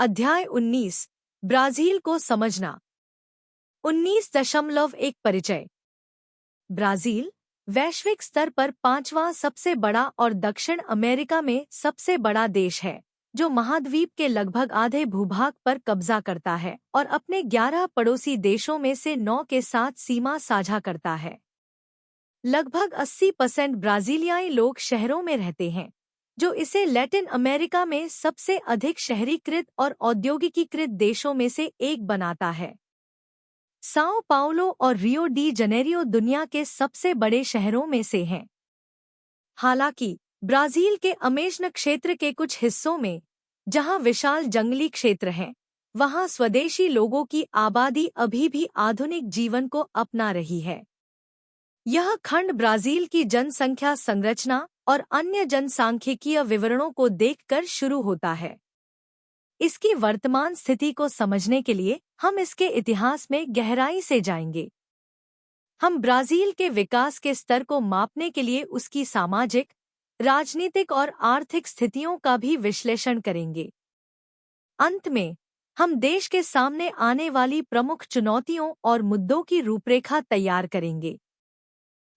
अध्याय 19 ब्राजील को समझना 19.1 परिचय। ब्राजील वैश्विक स्तर पर पांचवां सबसे बड़ा और दक्षिण अमेरिका में सबसे बड़ा देश है, जो महाद्वीप के लगभग आधे भूभाग पर कब्जा करता है और अपने 11 पड़ोसी देशों में से 9 के साथ सीमा साझा करता है। लगभग 80% ब्राजीलियाई लोग शहरों में रहते हैं, जो इसे लैटिन अमेरिका में सबसे अधिक शहरीकृत और औद्योगिकीकृत देशों में से एक बनाता है। साओ पाउलो और रियो डी जनेरियो दुनिया के सबसे बड़े शहरों में से हैं। हालांकि ब्राजील के अमेज़न क्षेत्र के कुछ हिस्सों में, जहां विशाल जंगली क्षेत्र हैं, वहां स्वदेशी लोगों की आबादी अभी भी आधुनिक जीवन को अपना रही है। यह खंड ब्राजील की जनसंख्या संरचना और अन्य जनसांख्यिकीय विवरणों को देखकर शुरू होता है। इसकी वर्तमान स्थिति को समझने के लिए हम इसके इतिहास में गहराई से जाएंगे। हम ब्राजील के विकास के स्तर को मापने के लिए उसकी सामाजिक, राजनीतिक और आर्थिक स्थितियों का भी विश्लेषण करेंगे। अंत में हम देश के सामने आने वाली प्रमुख चुनौतियों और मुद्दों की रूपरेखा तैयार करेंगे।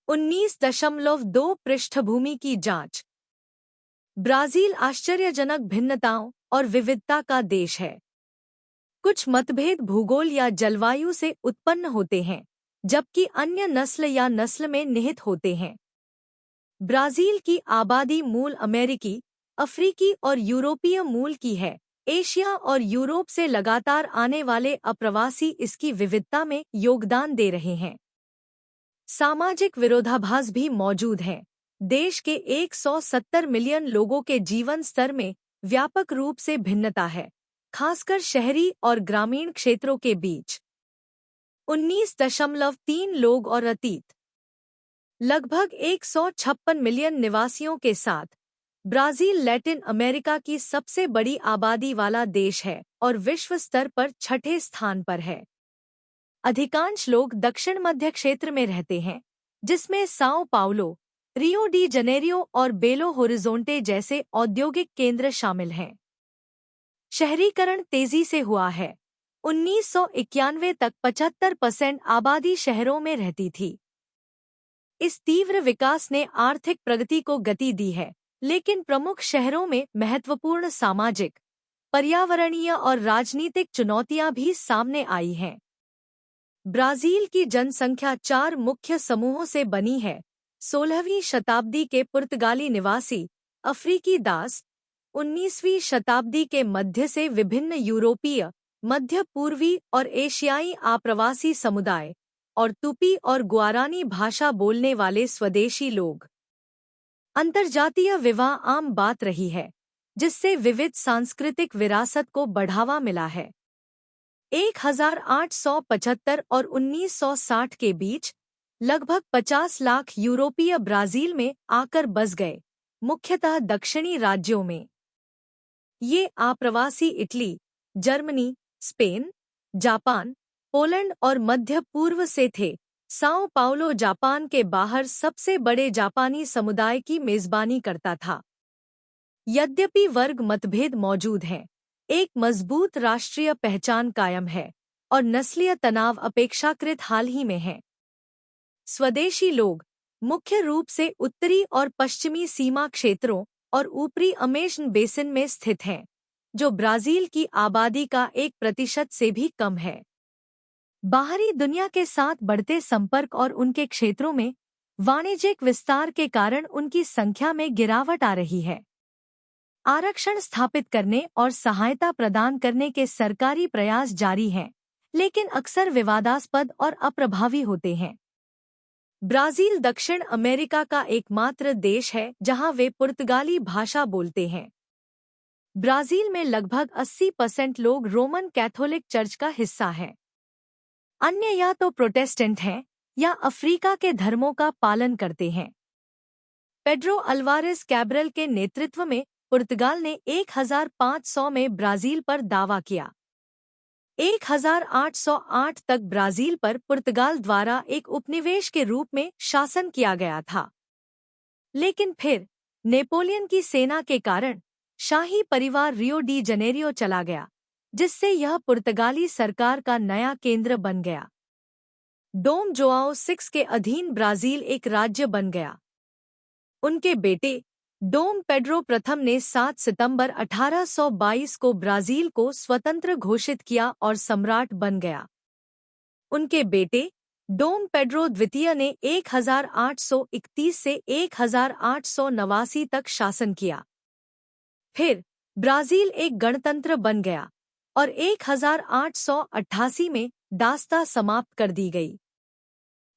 19.2 पृष्ठभूमि की जांच। ब्राजील आश्चर्यजनक भिन्नताओं और विविधता का देश है। कुछ मतभेद भूगोल या जलवायु से उत्पन्न होते हैं, जबकि अन्य नस्ल या नस्ल में निहित होते हैं। ब्राजील की आबादी मूल अमेरिकी, अफ्रीकी और यूरोपीय मूल की है। एशिया और यूरोप से लगातार आने वाले अप्रवासी इसकी विविधता में योगदान दे रहे हैं। सामाजिक विरोधाभास भी मौजूद हैं। देश के 170 मिलियन लोगों के जीवन स्तर में व्यापक रूप से भिन्नता है, खासकर शहरी और ग्रामीण क्षेत्रों के बीच। 19.3 लोग और अतीत। लगभग 156 मिलियन निवासियों के साथ ब्राजील लैटिन अमेरिका की सबसे बड़ी आबादी वाला देश है और विश्व स्तर पर छठे स्थान पर है। अधिकांश लोग दक्षिण मध्य क्षेत्र में रहते हैं, जिसमें Sao Paulo, Rio de Janeiro और बेलो होरिज़ोंटे जैसे औद्योगिक केंद्र शामिल हैं। शहरीकरण तेजी से हुआ है। 1991 तक 75% आबादी शहरों में रहती थी। इस तीव्र विकास ने आर्थिक प्रगति को गति दी है, लेकिन प्रमुख शहरों में महत्वपूर्ण सामाजिक, पर्यावरणीय और राजनीतिक चुनौतियां भी सामने आई हैं। ब्राजील की जनसंख्या 4 मुख्य समूहों से बनी है। 16वीं शताब्दी के पुर्तगाली निवासी, अफ्रीकी दास, 19वीं शताब्दी के मध्य से विभिन्न यूरोपीय, मध्य पूर्वी और एशियाई आप्रवासी समुदाय, और तुपी और गुआरानी भाषा बोलने वाले स्वदेशी लोग। अंतर्जातीय विवाह आम बात रही है, जिससे विविध सांस्कृतिक विरासत को बढ़ावा मिला है। 1875 और 1960 के बीच लगभग 50 लाख यूरोपीय ब्राजील में आकर बस गए, मुख्यतः दक्षिणी राज्यों में। ये आप्रवासी Italy, Germany, Spain, Japan, Poland और मध्य पूर्व से थे। साओ पाउलो जापान के बाहर सबसे बड़े जापानी समुदाय की मेजबानी करता था। यद्यपि वर्ग मतभेद मौजूद हैं, एक मजबूत राष्ट्रीय पहचान कायम है और नस्लीय तनाव अपेक्षाकृत हाल ही में है। स्वदेशी लोग मुख्य रूप से उत्तरी और पश्चिमी सीमा क्षेत्रों और ऊपरी अमेज़न बेसिन में स्थित हैं, जो ब्राजील की आबादी का 1% से भी कम है। बाहरी दुनिया के साथ बढ़ते संपर्क और उनके क्षेत्रों में वाणिज्यिक विस्तार के कारण उनकी संख्या में गिरावट आ रही है। आरक्षण स्थापित करने और सहायता प्रदान करने के सरकारी प्रयास जारी हैं, लेकिन अक्सर विवादास्पद और अप्रभावी होते हैं। ब्राजील दक्षिण अमेरिका का एकमात्र देश है जहां वे पुर्तगाली भाषा बोलते हैं। ब्राजील में लगभग 80% लोग रोमन कैथोलिक चर्च का हिस्सा हैं। अन्य या तो प्रोटेस्टेंट हैं या अफ्रीका के धर्मों का पालन करते हैं। पेड्रो अल्वारेस कैब्रल के नेतृत्व में पुर्तगाल ने 1500 में ब्राजील पर दावा किया। 1808 तक ब्राजील पर पुर्तगाल द्वारा एक उपनिवेश के रूप में शासन किया गया था, लेकिन फिर नेपोलियन की सेना के कारण शाही परिवार रियो डी जनेरियो चला गया, जिससे यह पुर्तगाली सरकार का नया केंद्र बन गया। डोम जोआओ 6 के अधीन ब्राजील एक राज्य बन गया। उनके बेटे डोम पेड्रो प्रथम ने 7 सितंबर 1822 को ब्राजील को स्वतंत्र घोषित किया और सम्राट बन गया। उनके बेटे डोम पेड्रो द्वितीय ने 1831 से 1889 तक शासन किया। फिर ब्राजील एक गणतंत्र बन गया और 1888 में दास्ता समाप्त कर दी गई।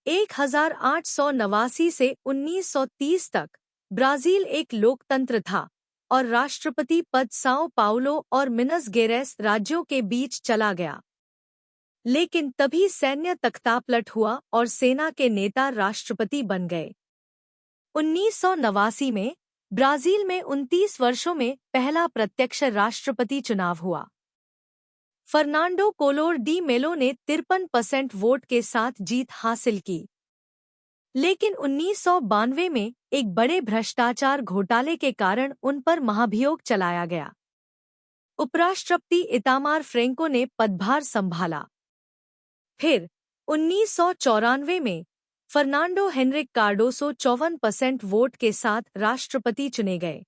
1889 से 1930 तक ब्राजील एक लोकतंत्र था और राष्ट्रपति पद साओ पाउलो और मिनस गेरेस राज्यों के बीच चला गया। लेकिन तभी सैन्य तख्तापलट हुआ और सेना के नेता राष्ट्रपति बन गए। 1989 में ब्राजील में 29 वर्षों में पहला प्रत्यक्ष राष्ट्रपति चुनाव हुआ। फर्नांडो कोलोर डी मेलो ने 53% वोट के साथ जीत हासिल की। लेकिन 1992 में एक बड़े भ्रष्टाचार घोटाले के कारण उन पर महाभियोग चलाया गया। उपराष्ट्रपति इतामार फ्रेंको ने पदभार संभाला। फिर 1994 में फर्नांडो हेनरिक कार्डोसो 54% वोट के साथ राष्ट्रपति चुने गए।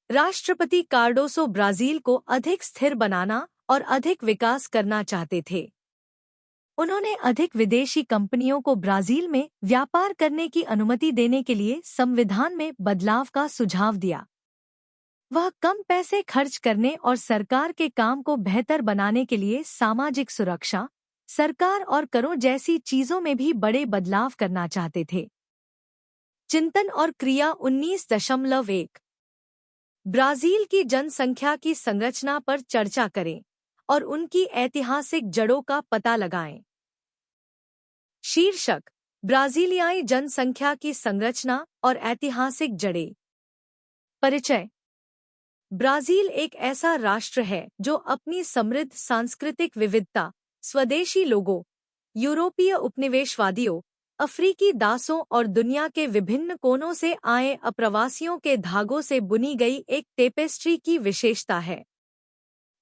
राष्ट्रपति कार्डोसो ब्राजील को अधिक स्थिर बनाना और अधिक विकास करना चाहते थे। उन्होंने अधिक विदेशी कंपनियों को ब्राजील में व्यापार करने की अनुमति देने के लिए संविधान में बदलाव का सुझाव दिया। वह कम पैसे खर्च करने और सरकार के काम को बेहतर बनाने के लिए सामाजिक सुरक्षा, सरकार और करों जैसी चीजों में भी बड़े बदलाव करना चाहते थे। चिंतन और क्रिया 19.1 ब्राजील की जनसंख्या की संरचना पर चर्चा करें और उनकी ऐतिहासिक जड़ों का पता लगाएं। शीर्षक: ब्राजीलियाई जनसंख्या की संरचना और ऐतिहासिक जड़ें। परिचय: ब्राजील एक ऐसा राष्ट्र है जो अपनी समृद्ध सांस्कृतिक विविधता, स्वदेशी लोगों, यूरोपीय उपनिवेशवादियों, अफ्रीकी दासों और दुनिया के विभिन्न कोनों से आए अप्रवासियों के धागों से बुनी गई एक टेपेस्ट्री की विशेषता है।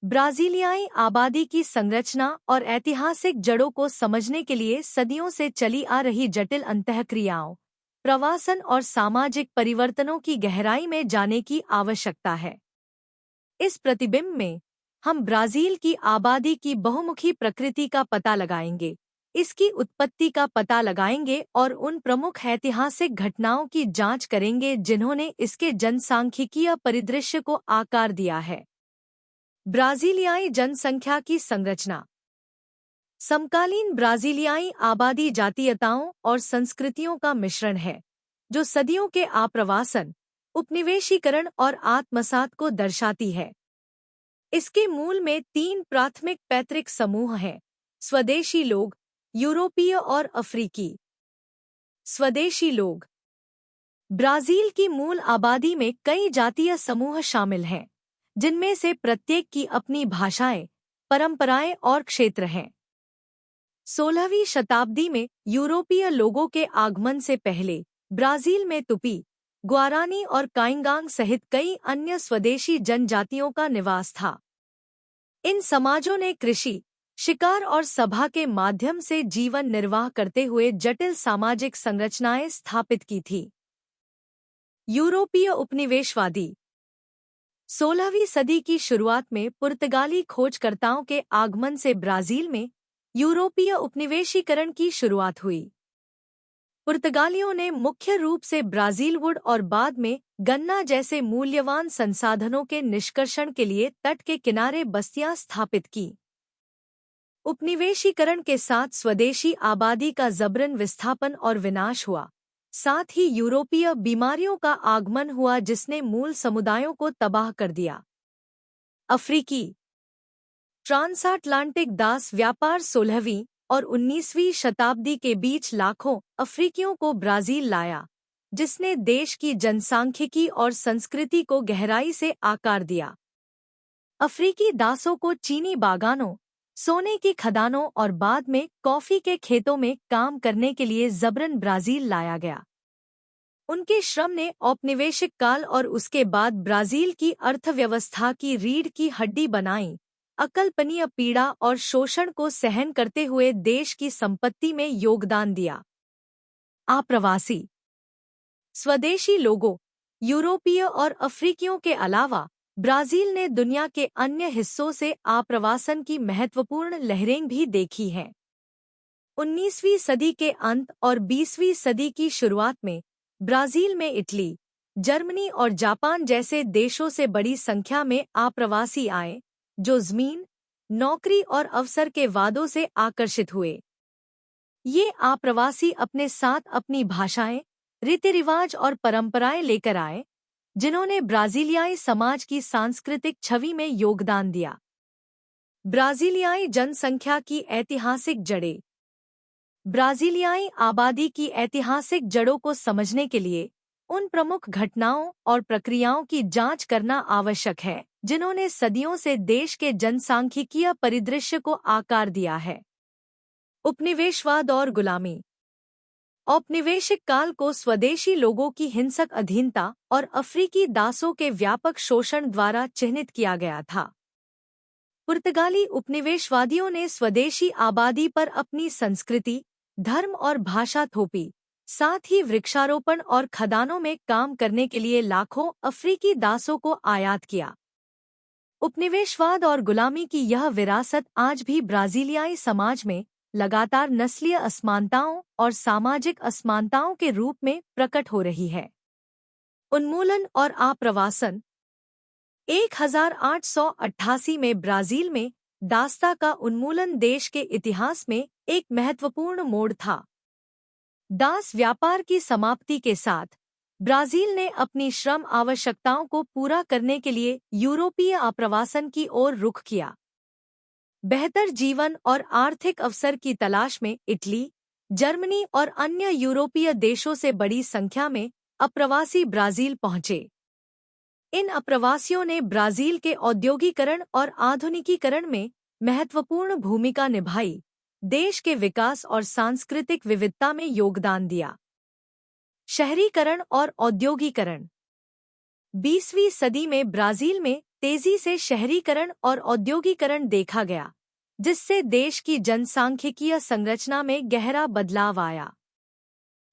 ब्राजीलियाई आबादी की संरचना और ऐतिहासिक जड़ों को समझने के लिए सदियों से चली आ रही जटिल अंतःक्रियाओं, प्रवासन और सामाजिक परिवर्तनों की गहराई में जाने की आवश्यकता है। इस प्रतिबिंब में हम ब्राजील की आबादी की बहुमुखी प्रकृति का पता लगाएंगे, इसकी उत्पत्ति का पता लगाएंगे और उन प्रमुख ऐतिहासिक घटनाओं की जांच करेंगे जिन्होंने इसके जनसांख्यिकीय परिदृश्य को आकार दिया है। ब्राजीलियाई जनसंख्या की संरचना। समकालीन ब्राजीलियाई आबादी जातीयताओं और संस्कृतियों का मिश्रण है, जो सदियों के आप्रवासन, उपनिवेशीकरण और आत्मसात को दर्शाती है। इसके मूल में 3 प्राथमिक पैतृक समूह हैं: स्वदेशी लोग, यूरोपीय और अफ्रीकी। स्वदेशी लोग। ब्राजील की मूल आबादी में कई जातीय समूह शामिल हैं, जिनमें से प्रत्येक की अपनी भाषाएं, परंपराएं और क्षेत्र हैं। 16वीं शताब्दी में यूरोपीय लोगों के आगमन से पहले ब्राजील में तुपी, ग्वारानी और काइंगांग सहित कई अन्य स्वदेशी जनजातियों का निवास था। इन समाजों ने कृषि, शिकार और सभा के माध्यम से जीवन निर्वाह करते हुए जटिल सामाजिक संरचनाएं स्थापित की थी। यूरोपीय उपनिवेशवादी। 16वीं सदी की शुरुआत में पुर्तगाली खोजकर्ताओं के आगमन से ब्राजील में यूरोपीय उपनिवेशीकरण की शुरुआत हुई। पुर्तगालियों ने मुख्य रूप से ब्राजील वुड और बाद में गन्ना जैसे मूल्यवान संसाधनों के निष्कर्षण के लिए तट के किनारे बस्तियां स्थापित की। उपनिवेशीकरण के साथ स्वदेशी आबादी का जबरन विस्थापन और विनाश हुआ। साथ ही यूरोपीय बीमारियों का आगमन हुआ जिसने मूल समुदायों को तबाह कर दिया। अफ्रीकी। ट्रांसअटलांटिक दास व्यापार 16वीं और 19वीं शताब्दी के बीच लाखों अफ्रीकियों को ब्राजील लाया, जिसने देश की जनसांख्यिकी और संस्कृति को गहराई से आकार दिया। अफ्रीकी दासों को चीनी बागानों, सोने की खदानों और बाद में कॉफी के खेतों में काम करने के लिए जबरन ब्राजील लाया गया। उनके श्रम ने औपनिवेशिक काल और उसके बाद ब्राजील की अर्थव्यवस्था की रीढ़ की हड्डी बनाई, अकल्पनीय पीड़ा और शोषण को सहन करते हुए देश की संपत्ति में योगदान दिया। आप्रवासी स्वदेशी लोगों, यूरोपीय और अफ्रीकियों के अलावा ब्राजील ने दुनिया के अन्य हिस्सों से आप्रवासन की महत्वपूर्ण लहरें भी देखी हैं। 19वीं सदी के अंत और 20वीं सदी की शुरुआत में ब्राजील में इटली, जर्मनी और जापान जैसे देशों से बड़ी संख्या में आप्रवासी आए, जो ज़मीन, नौकरी और अवसर के वादों से आकर्षित हुए। ये आप्रवासी अपने साथ अपनी भाषाएं, रीति रिवाज और परंपराएं लेकर आए, जिन्होंने ब्राजीलियाई समाज की सांस्कृतिक छवि में योगदान दिया। ब्राजीलियाई जनसंख्या की ऐतिहासिक जड़ें। ब्राजीलियाई आबादी की ऐतिहासिक जड़ों को समझने के लिए उन प्रमुख घटनाओं और प्रक्रियाओं की जांच करना आवश्यक है, जिन्होंने सदियों से देश के जनसांख्यिकीय परिदृश्य को आकार दिया है। उपनिवेशवाद और गुलामी। औपनिवेशिक काल को स्वदेशी लोगों की हिंसक अधीनता और अफ्रीकी दासों के व्यापक शोषण द्वारा चिह्नित किया गया था। पुर्तगाली उपनिवेशवादियों ने स्वदेशी आबादी पर अपनी संस्कृति, धर्म और भाषा थोपी, साथ ही वृक्षारोपण और खदानों में काम करने के लिए लाखों अफ्रीकी दासों को आयात किया। उपनिवेशवाद और गुलामी की यह विरासत आज भी ब्राजीलियाई समाज में लगातार नस्लीय असमानताओं और सामाजिक असमानताओं के रूप में प्रकट हो रही है। उन्मूलन और आप्रवासन। 1888 में ब्राजील में दास्ता का उन्मूलन देश के इतिहास में एक महत्वपूर्ण मोड़ था। दास व्यापार की समाप्ति के साथ ब्राजील ने अपनी श्रम आवश्यकताओं को पूरा करने के लिए यूरोपीय आप्रवासन की ओर रुख किया। बेहतर जीवन और आर्थिक अवसर की तलाश में इटली, जर्मनी और अन्य यूरोपीय देशों से बड़ी संख्या में अप्रवासी ब्राजील पहुंचे। इन अप्रवासियों ने ब्राजील के औद्योगीकरण और आधुनिकीकरण में महत्वपूर्ण भूमिका निभाई, देश के विकास और सांस्कृतिक विविधता में योगदान दिया। शहरीकरण और औद्योगीकरण। 20वीं सदी में ब्राजील में तेजी से शहरीकरण और औद्योगीकरण देखा गया, जिससे देश की जनसांख्यिकीय संरचना में गहरा बदलाव आया।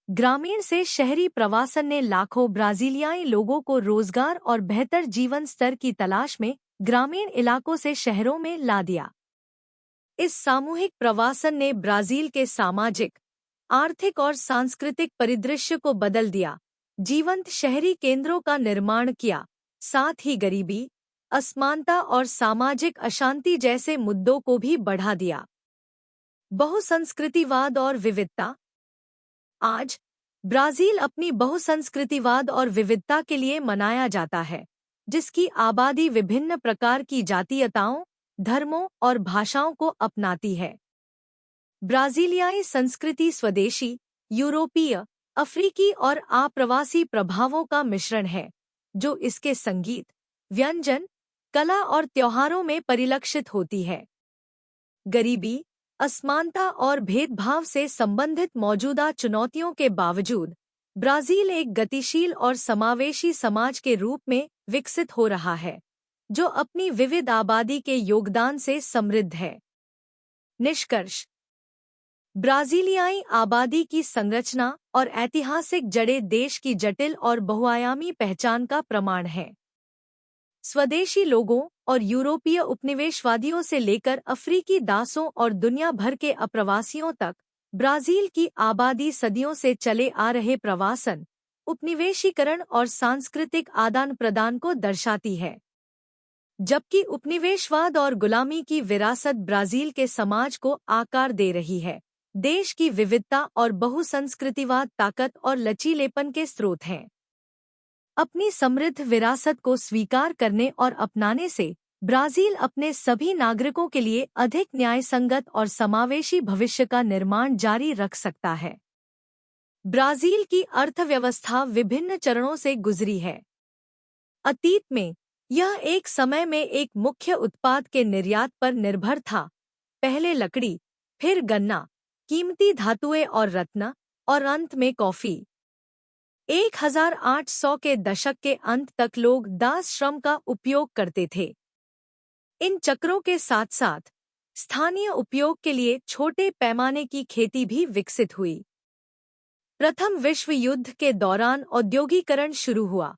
ग्रामीण से शहरी प्रवासन ने लाखों ब्राजीलियाई लोगों को रोजगार और बेहतर जीवन स्तर की तलाश में ग्रामीण इलाकों से शहरों में ला दिया। इस सामूहिक प्रवासन ने ब्राजील के सामाजिक, आर्थिक और सांस्कृतिक परिदृश्य को बदल दिया, जीवंत शहरी केंद्रों का निर्माण किया, साथ ही गरीबी, असमानता और सामाजिक अशांति जैसे मुद्दों को भी बढ़ा दिया। बहुसंस्कृतिवाद और विविधता। आज ब्राजील अपनी बहुसंस्कृतिवाद और विविधता के लिए मनाया जाता है, जिसकी आबादी विभिन्न प्रकार की जातीयताओं, धर्मों और भाषाओं को अपनाती है। ब्राजीलियाई संस्कृति स्वदेशी, यूरोपीय, अफ्रीकी और आप्रवासी प्रभावों का मिश्रण है, जो इसके संगीत, व्यंजन, कला और त्योहारों में परिलक्षित होती है। गरीबी, असमानता और भेदभाव से संबंधित मौजूदा चुनौतियों के बावजूद ब्राजील एक गतिशील और समावेशी समाज के रूप में विकसित हो रहा है, जो अपनी विविध आबादी के योगदान से समृद्ध है। निष्कर्ष। ब्राजीलियाई आबादी की संरचना और ऐतिहासिक जड़ें देश की जटिल और बहुआयामी पहचान का प्रमाण है। स्वदेशी लोगों और यूरोपीय उपनिवेशवादियों से लेकर अफ्रीकी दासों और दुनिया भर के अप्रवासियों तक, ब्राजील की आबादी सदियों से चले आ रहे प्रवासन, उपनिवेशीकरण और सांस्कृतिक आदान प्रदान को दर्शाती है। जबकि उपनिवेशवाद और गुलामी की विरासत ब्राजील के समाज को आकार दे रही है, देश की विविधता और बहुसंस्कृतिवाद ताकत और लचीलेपन के स्रोत हैं। अपनी समृद्ध विरासत को स्वीकार करने और अपनाने से ब्राजील अपने सभी नागरिकों के लिए अधिक न्यायसंगत और समावेशी भविष्य का निर्माण जारी रख सकता है। ब्राजील की अर्थव्यवस्था विभिन्न चरणों से गुजरी है। अतीत में यह एक समय में एक मुख्य उत्पाद के निर्यात पर निर्भर था, पहले लकड़ी, फिर गन्ना, कीमती धातुएं और रत्न, और अंत में कॉफी। 1800 के दशक के अंत तक लोग दास श्रम का उपयोग करते थे। इन चक्रों के साथ साथ स्थानीय उपयोग के लिए छोटे पैमाने की खेती भी विकसित हुई। प्रथम विश्व युद्ध के दौरान औद्योगीकरण शुरू हुआ,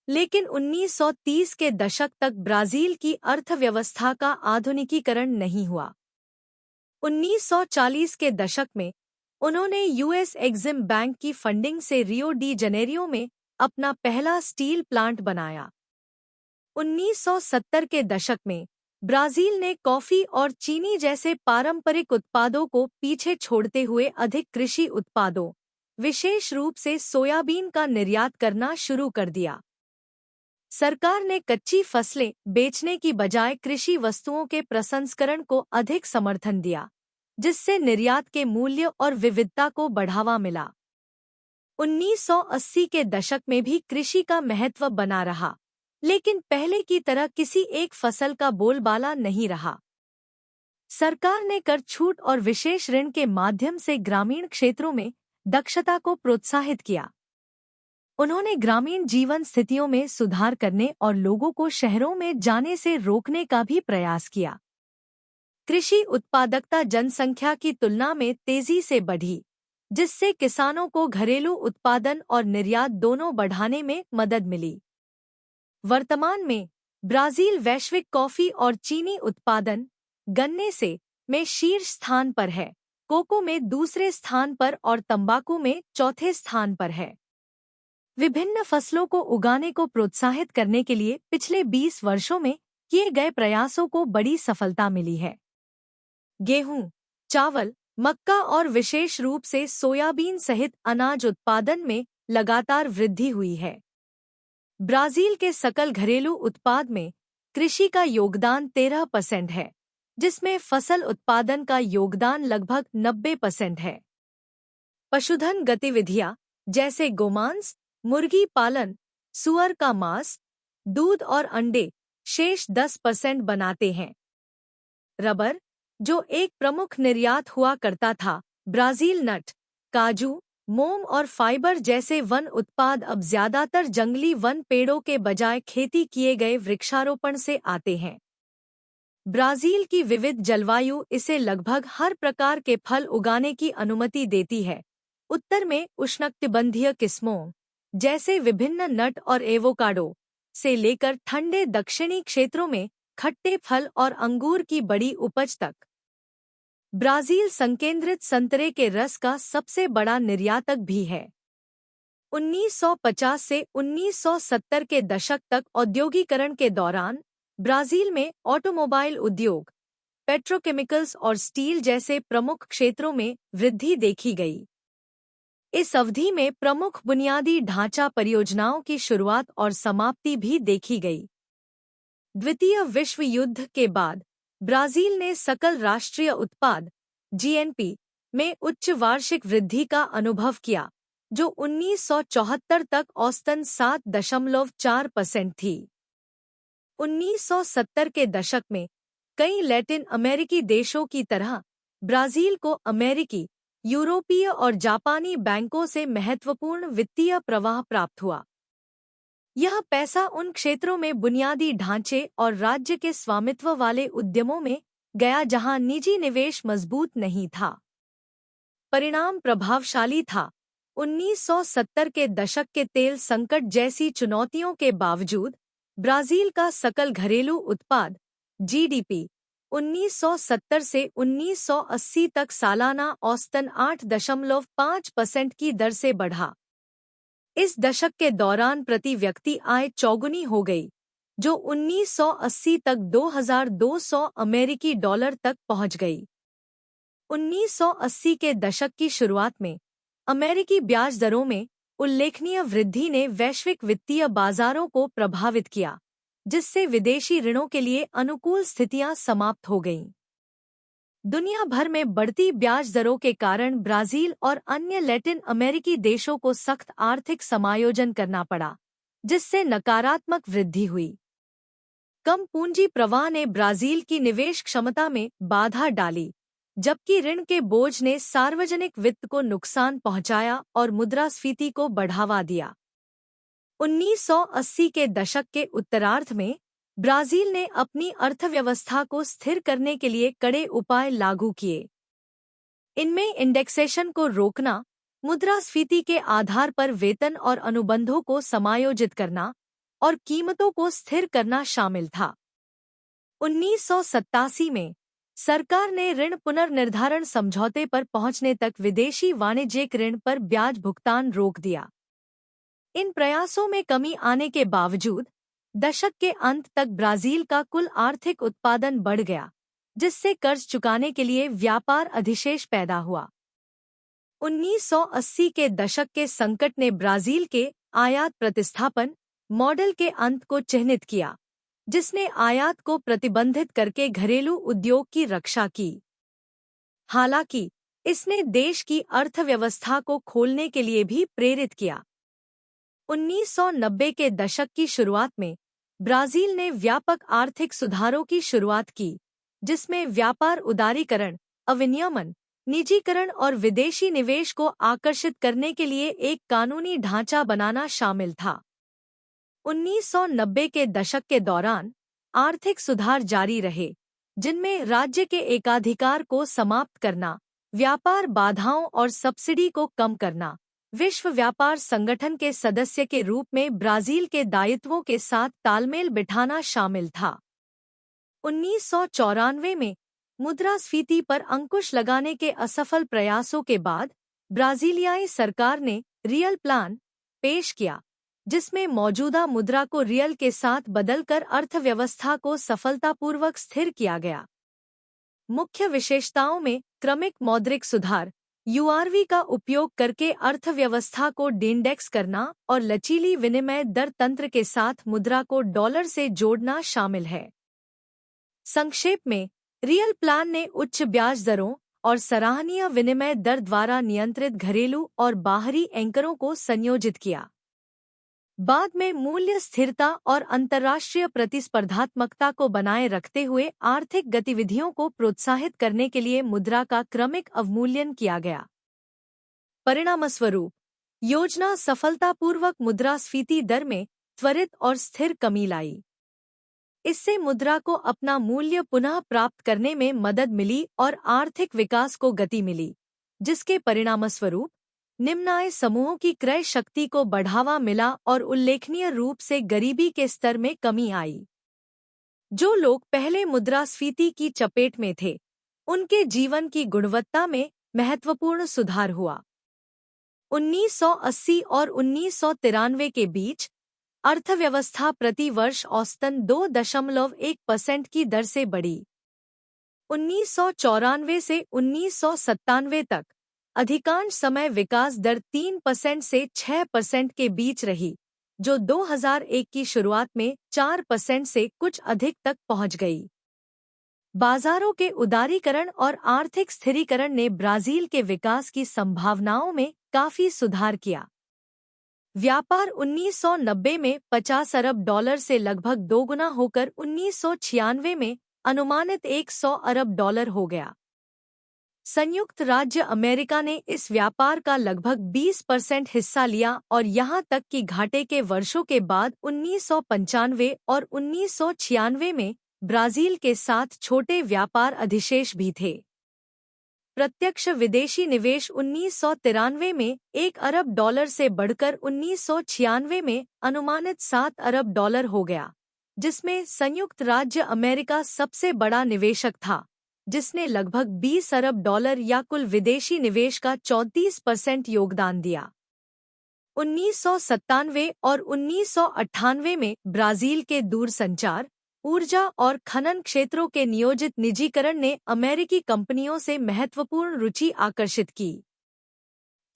लेकिन 1930 के दशक तक ब्राजील की अर्थव्यवस्था का आधुनिकीकरण नहीं हुआ। 1940 के दशक में उन्होंने यूएस एक्सिम बैंक की फंडिंग से रियो डी जनेरियो में अपना पहला स्टील प्लांट बनाया। 1970 के दशक में ब्राजील ने कॉफी और चीनी जैसे पारंपरिक उत्पादों को पीछे छोड़ते हुए अधिक कृषि उत्पादों, विशेष रूप से सोयाबीन का निर्यात करना शुरू कर दिया। सरकार ने कच्ची फसलें बेचने की बजाय कृषि वस्तुओं के प्रसंस्करण को अधिक समर्थन दिया, जिससे निर्यात के मूल्य और विविधता को बढ़ावा मिला। 1980 के दशक में भी कृषि का महत्व बना रहा, लेकिन पहले की तरह किसी एक फसल का बोलबाला नहीं रहा। सरकार ने कर छूट और विशेष ऋण के माध्यम से ग्रामीण क्षेत्रों में दक्षता को प्रोत्साहित किया। उन्होंने ग्रामीण जीवन स्थितियों में सुधार करने और लोगों को शहरों में जाने से रोकने का भी प्रयास किया। कृषि उत्पादकता जनसंख्या की तुलना में तेजी से बढ़ी, जिससे किसानों को घरेलू उत्पादन और निर्यात दोनों बढ़ाने में मदद मिली। वर्तमान में ब्राजील वैश्विक कॉफी और चीनी उत्पादन, गन्ने से में शीर्ष स्थान पर है, कोको में दूसरे स्थान पर और तंबाकू में चौथे स्थान पर है। विभिन्न फसलों को उगाने को प्रोत्साहित करने के लिए पिछले 20 वर्षों में किए गए प्रयासों को बड़ी सफलता मिली है। गेहूं, चावल, मक्का और विशेष रूप से सोयाबीन सहित अनाज उत्पादन में लगातार वृद्धि हुई है। ब्राजील के सकल घरेलू उत्पाद में कृषि का योगदान 13% है, जिसमें फसल उत्पादन का योगदान लगभग 90% है। पशुधन गतिविधियां जैसे गोमांस, मुर्गी पालन, सुअर का मांस, दूध और अंडे शेष 10% बनाते हैं। रबर, जो एक प्रमुख निर्यात हुआ करता था, ब्राजील नट, काजू, मोम और फाइबर जैसे वन उत्पाद अब ज्यादातर जंगली वन पेड़ों के बजाय खेती किए गए वृक्षारोपण से आते हैं। ब्राजील की विविध जलवायु इसे लगभग हर प्रकार के फल उगाने की अनुमति देती है। उत्तर में उष्णकटिबंधीय किस्मों जैसे विभिन्न नट और एवोकाडो से लेकर ठंडे दक्षिणी क्षेत्रों में खट्टे फल और अंगूर की बड़ी उपज तक। ब्राजील संकेंद्रित संतरे के रस का सबसे बड़ा निर्यातक भी है। 1950 से 1970 के दशक तक औद्योगीकरण के दौरान ब्राजील में ऑटोमोबाइल उद्योग, पेट्रोकेमिकल्स और स्टील जैसे प्रमुख क्षेत्रों में वृद्धि देखी गई। इस अवधि में प्रमुख बुनियादी ढांचा परियोजनाओं की शुरुआत और समाप्ति भी देखी गई। द्वितीय विश्व युद्ध के बाद ब्राजील ने सकल राष्ट्रीय उत्पाद (जीएनपी) में उच्च वार्षिक वृद्धि का अनुभव किया, जो 1974 तक औसतन 7.4% थी। 1970 के दशक में कई लैटिन अमेरिकी देशों की तरह ब्राजील को अमेरिकी, यूरोपीय और जापानी बैंकों से महत्वपूर्ण वित्तीय प्रवाह प्राप्त हुआ। यह पैसा उन क्षेत्रों में बुनियादी ढांचे और राज्य के स्वामित्व वाले उद्यमों में गया जहां निजी निवेश मजबूत नहीं था। परिणाम प्रभावशाली था। 1970 के दशक के तेल संकट जैसी चुनौतियों के बावजूद ब्राजील का सकल घरेलू उत्पाद (जीडीपी) 1970 से 1980 तक सालाना औसतन 8.5% की दर से बढ़ा। इस दशक के दौरान प्रति व्यक्ति आय चौगुनी हो गई, जो 1980 तक 2200 अमेरिकी डॉलर तक पहुंच गई। 1980 के दशक की शुरुआत में अमेरिकी ब्याज दरों में उल्लेखनीय वृद्धि ने वैश्विक वित्तीय बाजारों को प्रभावित किया, जिससे विदेशी ऋणों के लिए अनुकूल स्थितियां समाप्त हो गईं। दुनिया भर में बढ़ती ब्याज दरों के कारण ब्राजील और अन्य लैटिन अमेरिकी देशों को सख्त आर्थिक समायोजन करना पड़ा, जिससे नकारात्मक वृद्धि हुई। कम पूंजी प्रवाह ने ब्राजील की निवेश क्षमता में बाधा डाली, जबकि ऋण के बोझ ने सार्वजनिक वित्त को नुकसान पहुंचाया और मुद्रास्फीति को बढ़ावा दिया। 1980 के दशक के उत्तरार्ध में ब्राजील ने अपनी अर्थव्यवस्था को स्थिर करने के लिए कड़े उपाय लागू किए। इनमें इंडेक्सेशन को रोकना, मुद्रास्फीति के आधार पर वेतन और अनुबंधों को समायोजित करना और कीमतों को स्थिर करना शामिल था। 1987 में सरकार ने ऋण पुनर्निर्धारण समझौते पर पहुंचने तक विदेशी वाणिज्यिक ऋण पर ब्याज भुगतान रोक दिया। इन प्रयासों में कमी आने के बावजूद दशक के अंत तक ब्राजील का कुल आर्थिक उत्पादन बढ़ गया, जिससे कर्ज चुकाने के लिए व्यापार अधिशेष पैदा हुआ। 1980 के दशक के संकट ने ब्राजील के आयात प्रतिस्थापन मॉडल के अंत को चिह्नित किया, जिसने आयात को प्रतिबंधित करके घरेलू उद्योग की रक्षा की। हालांकि इसने देश की अर्थव्यवस्था को खोलने के लिए भी प्रेरित किया। 1990 के दशक की शुरुआत में ब्राजील ने व्यापक आर्थिक सुधारों की शुरुआत की, जिसमें व्यापार उदारीकरण, अविनियमन, निजीकरण और विदेशी निवेश को आकर्षित करने के लिए एक कानूनी ढांचा बनाना शामिल था। 1990 के दशक के दौरान आर्थिक सुधार जारी रहे, जिनमें राज्य के एकाधिकार को समाप्त करना, व्यापार बाधाओं और सब्सिडी को कम करना, विश्व व्यापार संगठन के सदस्य के रूप में ब्राजील के दायित्वों के साथ तालमेल बिठाना शामिल था। 1994 में मुद्रास्फीति पर अंकुश लगाने के असफल प्रयासों के बाद ब्राजीलियाई सरकार ने रियल प्लान पेश किया, जिसमें मौजूदा मुद्रा को रियल के साथ बदलकर अर्थव्यवस्था को सफलतापूर्वक स्थिर किया गया। मुख्य विशेषताओं में क्रमिक मौद्रिक सुधार, यूआरवी का उपयोग करके अर्थव्यवस्था को डिंडेक्स करना और लचीली विनिमय दर तंत्र के साथ मुद्रा को डॉलर से जोड़ना शामिल है। संक्षेप में, रियल प्लान ने उच्च ब्याज दरों और सराहनीय विनिमय दर द्वारा नियंत्रित घरेलू और बाहरी एंकरों को संयोजित किया। बाद में मूल्य स्थिरता और अंतर्राष्ट्रीय प्रतिस्पर्धात्मकता को बनाए रखते हुए आर्थिक गतिविधियों को प्रोत्साहित करने के लिए मुद्रा का क्रमिक अवमूल्यन किया गया। परिणामस्वरूप, योजना सफलतापूर्वक मुद्रास्फीति दर में त्वरित और स्थिर कमी लाई। इससे मुद्रा को अपना मूल्य पुनः प्राप्त करने में मदद मिली और आर्थिक विकास को गति मिली, जिसके परिणामस्वरूप निम्न आय समूहों की क्रय शक्ति को बढ़ावा मिला और उल्लेखनीय रूप से गरीबी के स्तर में कमी आई। जो लोग पहले मुद्रास्फीति की चपेट में थे, उनके जीवन की गुणवत्ता में महत्वपूर्ण सुधार हुआ। 1980 और 1993 के बीच अर्थव्यवस्था प्रति वर्ष औसतन 2.1% की दर से बढ़ी। 1994 से 1997 तक अधिकांश समय विकास दर 3% से 6% के बीच रही, जो 2001 की शुरुआत में 4% से कुछ अधिक तक पहुंच गई। बाजारों के उदारीकरण और आर्थिक स्थिरीकरण ने ब्राजील के विकास की संभावनाओं में काफी सुधार किया। व्यापार 1990 में $50 अरब से लगभग दोगुना होकर 1996 में अनुमानित $100 अरब हो गया। संयुक्त राज्य अमेरिका ने इस व्यापार का लगभग 20% हिस्सा लिया और यहां तक कि घाटे के वर्षों के बाद 1995 और 1996 में ब्राजील के साथ छोटे व्यापार अधिशेष भी थे। प्रत्यक्ष विदेशी निवेश 1993 में $1 अरब से बढ़कर 1996 में अनुमानित $7 अरब हो गया, जिसमें संयुक्त राज्य अमेरिका सबसे बड़ा निवेशक था, जिसने लगभग $20 अरब या कुल विदेशी निवेश का 34% योगदान दिया। 1997 और 1998 में ब्राजील के दूरसंचार, ऊर्जा और खनन क्षेत्रों के नियोजित निजीकरण ने अमेरिकी कंपनियों से महत्वपूर्ण रुचि आकर्षित की।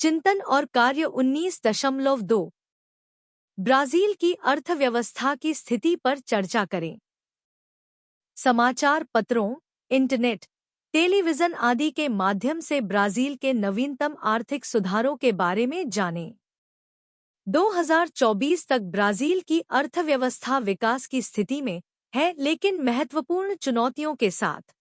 चिंतन और कार्य 19.2 ब्राजील की अर्थव्यवस्था की स्थिति पर चर्चा करें। समाचार पत्रों, इंटरनेट, टेलीविजन आदि के माध्यम से ब्राजील के नवीनतम आर्थिक सुधारों के बारे में जानें। 2024 तक ब्राजील की अर्थव्यवस्था विकास की स्थिति में है, लेकिन महत्वपूर्ण चुनौतियों के साथ।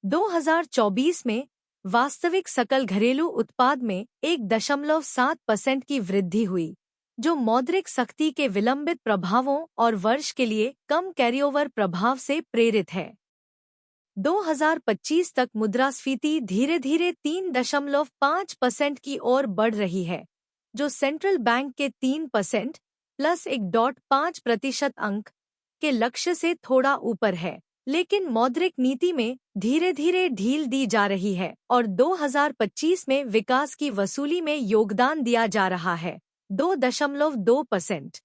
2024 में वास्तविक सकल घरेलू उत्पाद में 1.7% की वृद्धि हुई, जो मौद्रिक सख्ती के विलंबित प्रभावों और वर्ष के लिए कम कैरीओवर प्रभाव से प्रेरित है। 2025 तक मुद्रास्फीति धीरे धीरे 3.5% की ओर बढ़ रही है, जो सेंट्रल बैंक के 3% प्लस 1.5% अंक के लक्ष्य से थोड़ा ऊपर है, लेकिन मौद्रिक नीति में धीरे धीरे ढील दी जा रही है और 2025 में विकास की वसूली में योगदान दिया जा रहा है 2.2%।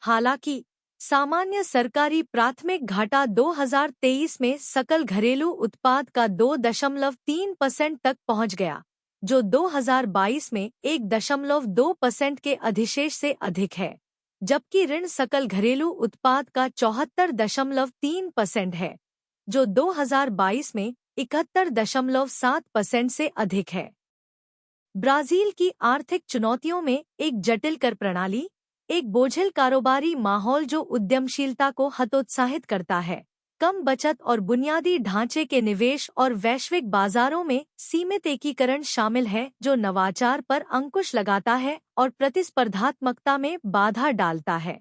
हालांकि सामान्य सरकारी प्राथमिक घाटा 2023 में सकल घरेलू उत्पाद का 2.3% तक पहुंच गया, जो 2022 में 1.2% के अधिशेष से अधिक है, जबकि ऋण सकल घरेलू उत्पाद का 74.3% है, जो 2022 में 71.7% से अधिक है। ब्राजील की आर्थिक चुनौतियों में एक जटिल कर प्रणाली, एक बोझिल कारोबारी माहौल जो उद्यमशीलता को हतोत्साहित करता है, कम बचत और बुनियादी ढांचे के निवेश और वैश्विक बाजारों में सीमित एकीकरण शामिल है, जो नवाचार पर अंकुश लगाता है और प्रतिस्पर्धात्मकता में बाधा डालता है।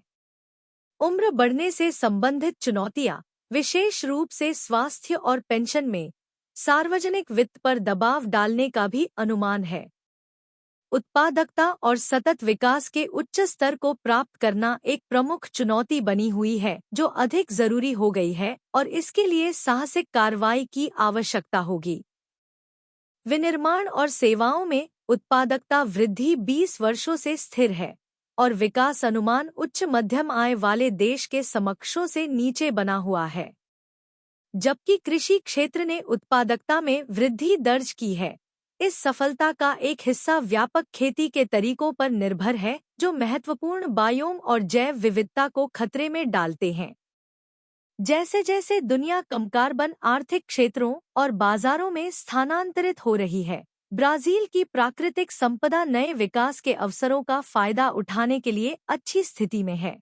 उम्र बढ़ने से संबंधित चुनौतियां, विशेष रूप से स्वास्थ्य और पेंशन में सार्वजनिक वित्त पर दबाव डालने का भी अनुमान है। उत्पादकता और सतत विकास के उच्च स्तर को प्राप्त करना एक प्रमुख चुनौती बनी हुई है, जो अधिक जरूरी हो गई है और इसके लिए साहसिक कार्रवाई की आवश्यकता होगी। विनिर्माण और सेवाओं में उत्पादकता वृद्धि 20 वर्षों से स्थिर है और विकास अनुमान उच्च मध्यम आय वाले देश के समकक्षों से नीचे बना हुआ है, जबकि कृषि क्षेत्र ने उत्पादकता में वृद्धि दर्ज की है। इस सफलता का एक हिस्सा व्यापक खेती के तरीकों पर निर्भर है, जो महत्वपूर्ण बायोम और जैव विविधता को खतरे में डालते हैं। जैसे जैसे दुनिया कम कार्बन आर्थिक क्षेत्रों और बाजारों में स्थानांतरित हो रही है, ब्राजील की प्राकृतिक संपदा नए विकास के अवसरों का फायदा उठाने के लिए अच्छी स्थिति में है।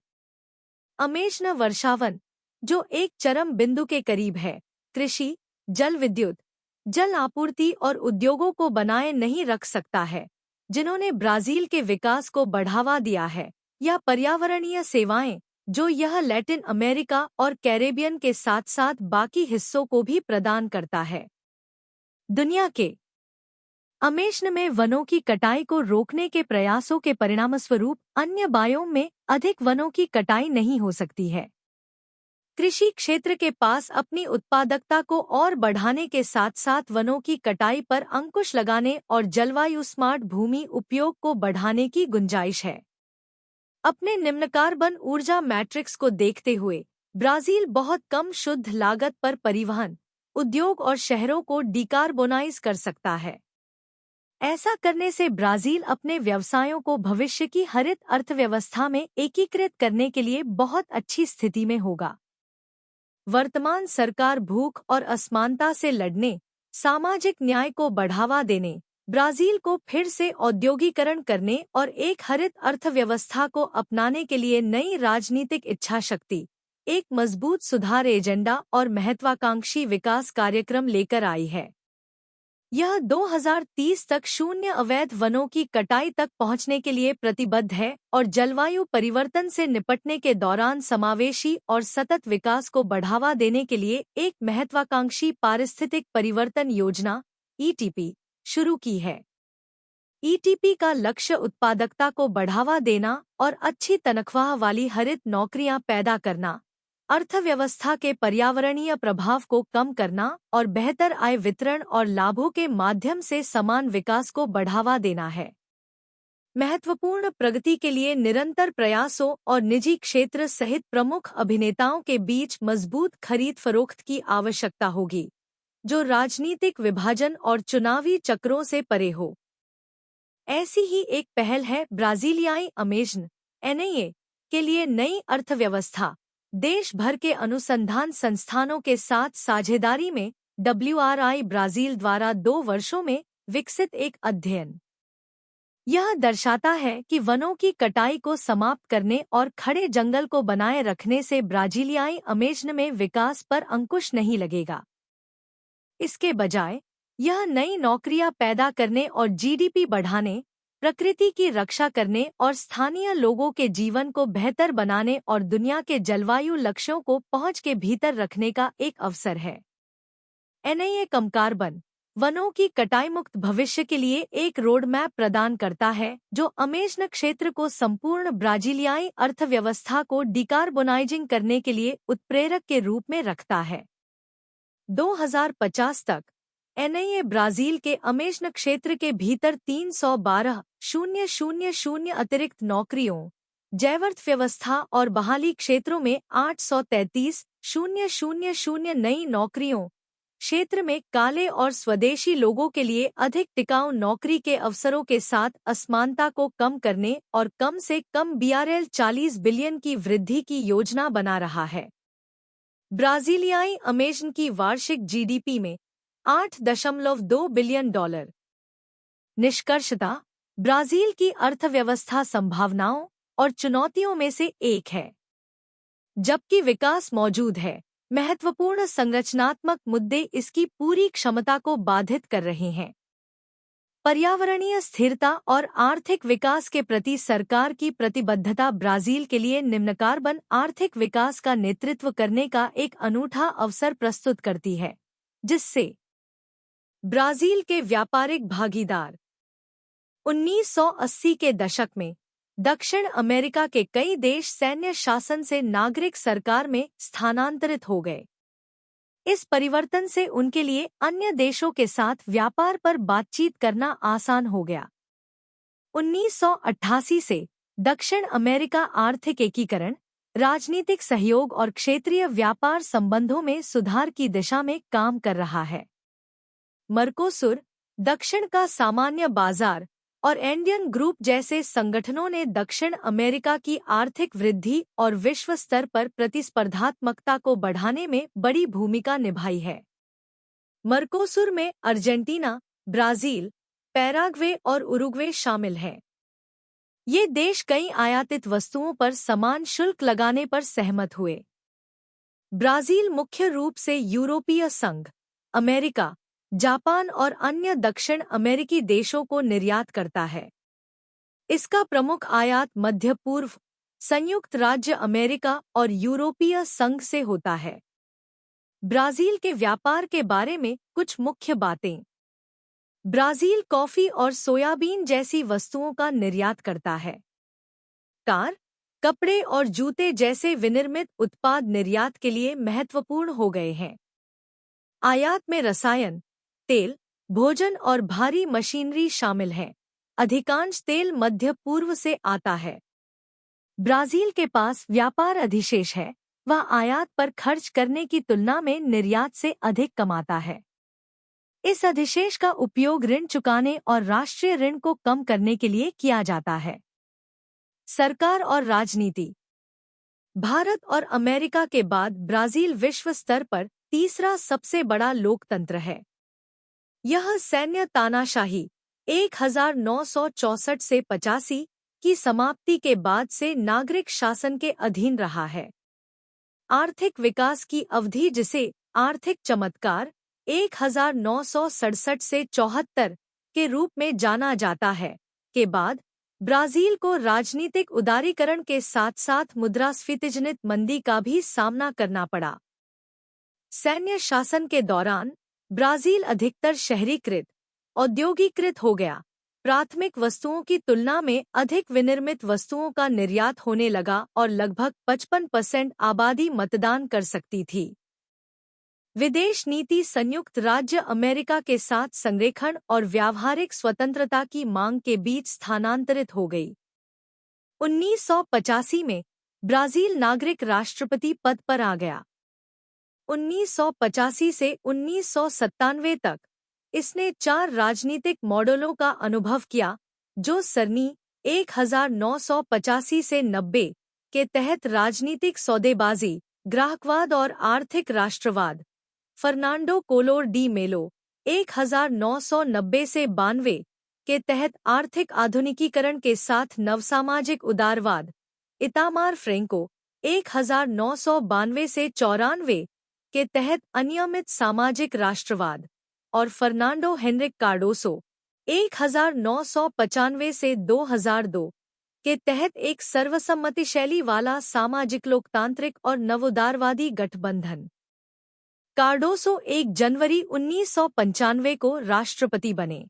अमेज़न वर्षावन, जो एक चरम बिंदु के करीब है, कृषि, जल विद्युत, जल आपूर्ति और उद्योगों को बनाए नहीं रख सकता है, जिन्होंने ब्राजील के विकास को बढ़ावा दिया है, या पर्यावरणीय सेवाएं, जो यह लैटिन अमेरिका और कैरेबियन के साथ साथ बाकी हिस्सों को भी प्रदान करता है। दुनिया के अमेज़न में वनों की कटाई को रोकने के प्रयासों के परिणामस्वरूप अन्य बायोम में अधिक वनों की कटाई नहीं हो सकती है। कृषि क्षेत्र के पास अपनी उत्पादकता को और बढ़ाने के साथ साथ वनों की कटाई पर अंकुश लगाने और जलवायु स्मार्ट भूमि उपयोग को बढ़ाने की गुंजाइश है। अपने निम्न कार्बन ऊर्जा मैट्रिक्स को देखते हुए ब्राजील बहुत कम शुद्ध लागत पर परिवहन, उद्योग और शहरों को डिकार्बोनाइज कर सकता है। ऐसा करने से ब्राजील अपने व्यवसायों को भविष्य की हरित अर्थव्यवस्था में एकीकृत करने के लिए बहुत अच्छी स्थिति में होगा। वर्तमान सरकार भूख और असमानता से लड़ने, सामाजिक न्याय को बढ़ावा देने, ब्राजील को फिर से औद्योगिकरण करने और एक हरित अर्थव्यवस्था को अपनाने के लिए नई राजनीतिक इच्छा शक्ति, एक मजबूत सुधार एजेंडा और महत्वाकांक्षी विकास कार्यक्रम लेकर आई है। यह 2030 तक शून्य अवैध वनों की कटाई तक पहुंचने के लिए प्रतिबद्ध है और जलवायु परिवर्तन से निपटने के दौरान समावेशी और सतत विकास को बढ़ावा देने के लिए एक महत्वाकांक्षी पारिस्थितिक परिवर्तन योजना (ईटीपी) शुरू की है। ईटीपी का लक्ष्य उत्पादकता को बढ़ावा देना और अच्छी तनख्वाह वाली हरित नौकरियां पैदा करना, अर्थव्यवस्था के पर्यावरणीय प्रभाव को कम करना और बेहतर आय वितरण और लाभों के माध्यम से समान विकास को बढ़ावा देना है। महत्वपूर्ण प्रगति के लिए निरंतर प्रयासों और निजी क्षेत्र सहित प्रमुख अभिनेताओं के बीच मजबूत खरीद फरोख्त की आवश्यकता होगी, जो राजनीतिक विभाजन और चुनावी चक्रों से परे हो। ऐसी ही एक पहल है ब्राजीलियाई अमेज़न (एनआईए) के लिए नई अर्थव्यवस्था, देश भर के अनुसंधान संस्थानों के साथ साझेदारी में WRI ब्राजील द्वारा 2 वर्षों में विकसित एक अध्ययन। यह दर्शाता है कि वनों की कटाई को समाप्त करने और खड़े जंगल को बनाए रखने से ब्राजीलियाई अमेज़न में विकास पर अंकुश नहीं लगेगा। इसके बजाय यह नई नौकरियां पैदा करने और GDP बढ़ाने, प्रकृति की रक्षा करने और स्थानीय लोगों के जीवन को बेहतर बनाने और दुनिया के जलवायु लक्ष्यों को पहुंच के भीतर रखने का एक अवसर है। एनआईए कम कार्बन वनों की कटाई मुक्त भविष्य के लिए एक रोड मैप प्रदान करता है, जो अमेज़न क्षेत्र को संपूर्ण ब्राजीलियाई अर्थव्यवस्था को डिकार्बोनाइजिंग करने के लिए उत्प्रेरक के रूप में रखता है। 2050 तक एनआईए ब्राजील के अमेज़न क्षेत्र के भीतर 312,000 अतिरिक्त नौकरियों, जैवार्थव्यवस्था और बहाली क्षेत्रों में 833,000 नई नौकरियों, क्षेत्र में काले और स्वदेशी लोगों के लिए अधिक टिकाऊ नौकरी के अवसरों के साथ असमानता को कम करने और कम से कम BRL 40 बिलियन की वृद्धि की योजना बना रहा है। ब्राजीलियाई अमेज़न की वार्षिक GDP में $8.2 बिलियन। निष्कर्षतः ब्राजील की अर्थव्यवस्था संभावनाओं और चुनौतियों में से एक है। जबकि विकास मौजूद है, महत्वपूर्ण संरचनात्मक मुद्दे इसकी पूरी क्षमता को बाधित कर रहे हैं। पर्यावरणीय स्थिरता और आर्थिक विकास के प्रति सरकार की प्रतिबद्धता ब्राजील के लिए निम्न कार्बन आर्थिक विकास का नेतृत्व करने का एक अनूठा अवसर प्रस्तुत करती है, जिससे ब्राजील के व्यापारिक भागीदार 1980 के दशक में दक्षिण अमेरिका के कई देश सैन्य शासन से नागरिक सरकार में स्थानांतरित हो गए। इस परिवर्तन से उनके लिए अन्य देशों के साथ व्यापार पर बातचीत करना आसान हो गया। 1988 से दक्षिण अमेरिका आर्थिक एकीकरण, राजनीतिक सहयोग और क्षेत्रीय व्यापार संबंधों में सुधार की दिशा में काम कर रहा है। मर्कोसुर, दक्षिण का सामान्य बाजार और एंडियन ग्रुप जैसे संगठनों ने दक्षिण अमेरिका की आर्थिक वृद्धि और विश्व स्तर पर प्रतिस्पर्धात्मकता को बढ़ाने में बड़ी भूमिका निभाई है। मर्कोसुर में अर्जेंटीना, ब्राजील, पैराग्वे और उरुग्वे शामिल हैं। ये देश कई आयातित वस्तुओं पर समान शुल्क लगाने पर सहमत हुए। ब्राजील मुख्य रूप से यूरोपीय संघ, अमेरिका, जापान और अन्य दक्षिण अमेरिकी देशों को निर्यात करता है। इसका प्रमुख आयात मध्य पूर्व, संयुक्त राज्य अमेरिका और यूरोपीय संघ से होता है। ब्राजील के व्यापार के बारे में कुछ मुख्य बातें। ब्राजील कॉफी और सोयाबीन जैसी वस्तुओं का निर्यात करता है। कार, कपड़े और जूते जैसे विनिर्मित उत्पाद निर्यात के लिए महत्वपूर्ण हो गए हैं। आयात में रसायन, तेल, भोजन और भारी मशीनरी शामिल हैं। अधिकांश तेल मध्य पूर्व से आता है। ब्राजील के पास व्यापार अधिशेष है, वह आयात पर खर्च करने की तुलना में निर्यात से अधिक कमाता है। इस अधिशेष का उपयोग ऋण चुकाने और राष्ट्रीय ऋण को कम करने के लिए किया जाता है। सरकार और राजनीति। भारत और अमेरिका के बाद ब्राजील विश्व स्तर पर तीसरा सबसे बड़ा लोकतंत्र है। यह सैन्य तानाशाही 1964 से 85 की समाप्ति के बाद से नागरिक शासन के अधीन रहा है। आर्थिक विकास की अवधि, जिसे आर्थिक चमत्कार 1967 से 74 के रूप में जाना जाता है, के बाद ब्राजील को राजनीतिक उदारीकरण के साथ साथ मुद्रास्फीतिजनित मंदी का भी सामना करना पड़ा। सैन्य शासन के दौरान ब्राजील अधिकतर शहरीकृत, औद्योगिकृत हो गया। प्राथमिक वस्तुओं की तुलना में अधिक विनिर्मित वस्तुओं का निर्यात होने लगा और लगभग 55% आबादी मतदान कर सकती थी। विदेश नीति संयुक्त राज्य अमेरिका के साथ संरेखण और व्यावहारिक स्वतंत्रता की मांग के बीच स्थानांतरित हो गई। 1985 में ब्राजील नागरिक राष्ट्रपति पद पर आ गया। 1985 से 1997 तक इसने 4 राजनीतिक मॉडलों का अनुभव किया, जो सरनी 1985 से 90 के तहत राजनीतिक सौदेबाजी, ग्राहकवाद और आर्थिक राष्ट्रवाद, फर्नांडो कोलोर डी मेलो 1990 से 92 के तहत आर्थिक आधुनिकीकरण के साथ नवसामाजिक उदारवाद, इतामार फ्रेंको 1992 से 94 के तहत अनियमित सामाजिक राष्ट्रवाद और फर्नांडो हेनरिक कार्डोसो 1995 से 2002 के तहत एक सर्वसम्मति शैली वाला सामाजिक लोकतांत्रिक और नवोदारवादी गठबंधन। कार्डोसो 1 जनवरी 1995 को राष्ट्रपति बने।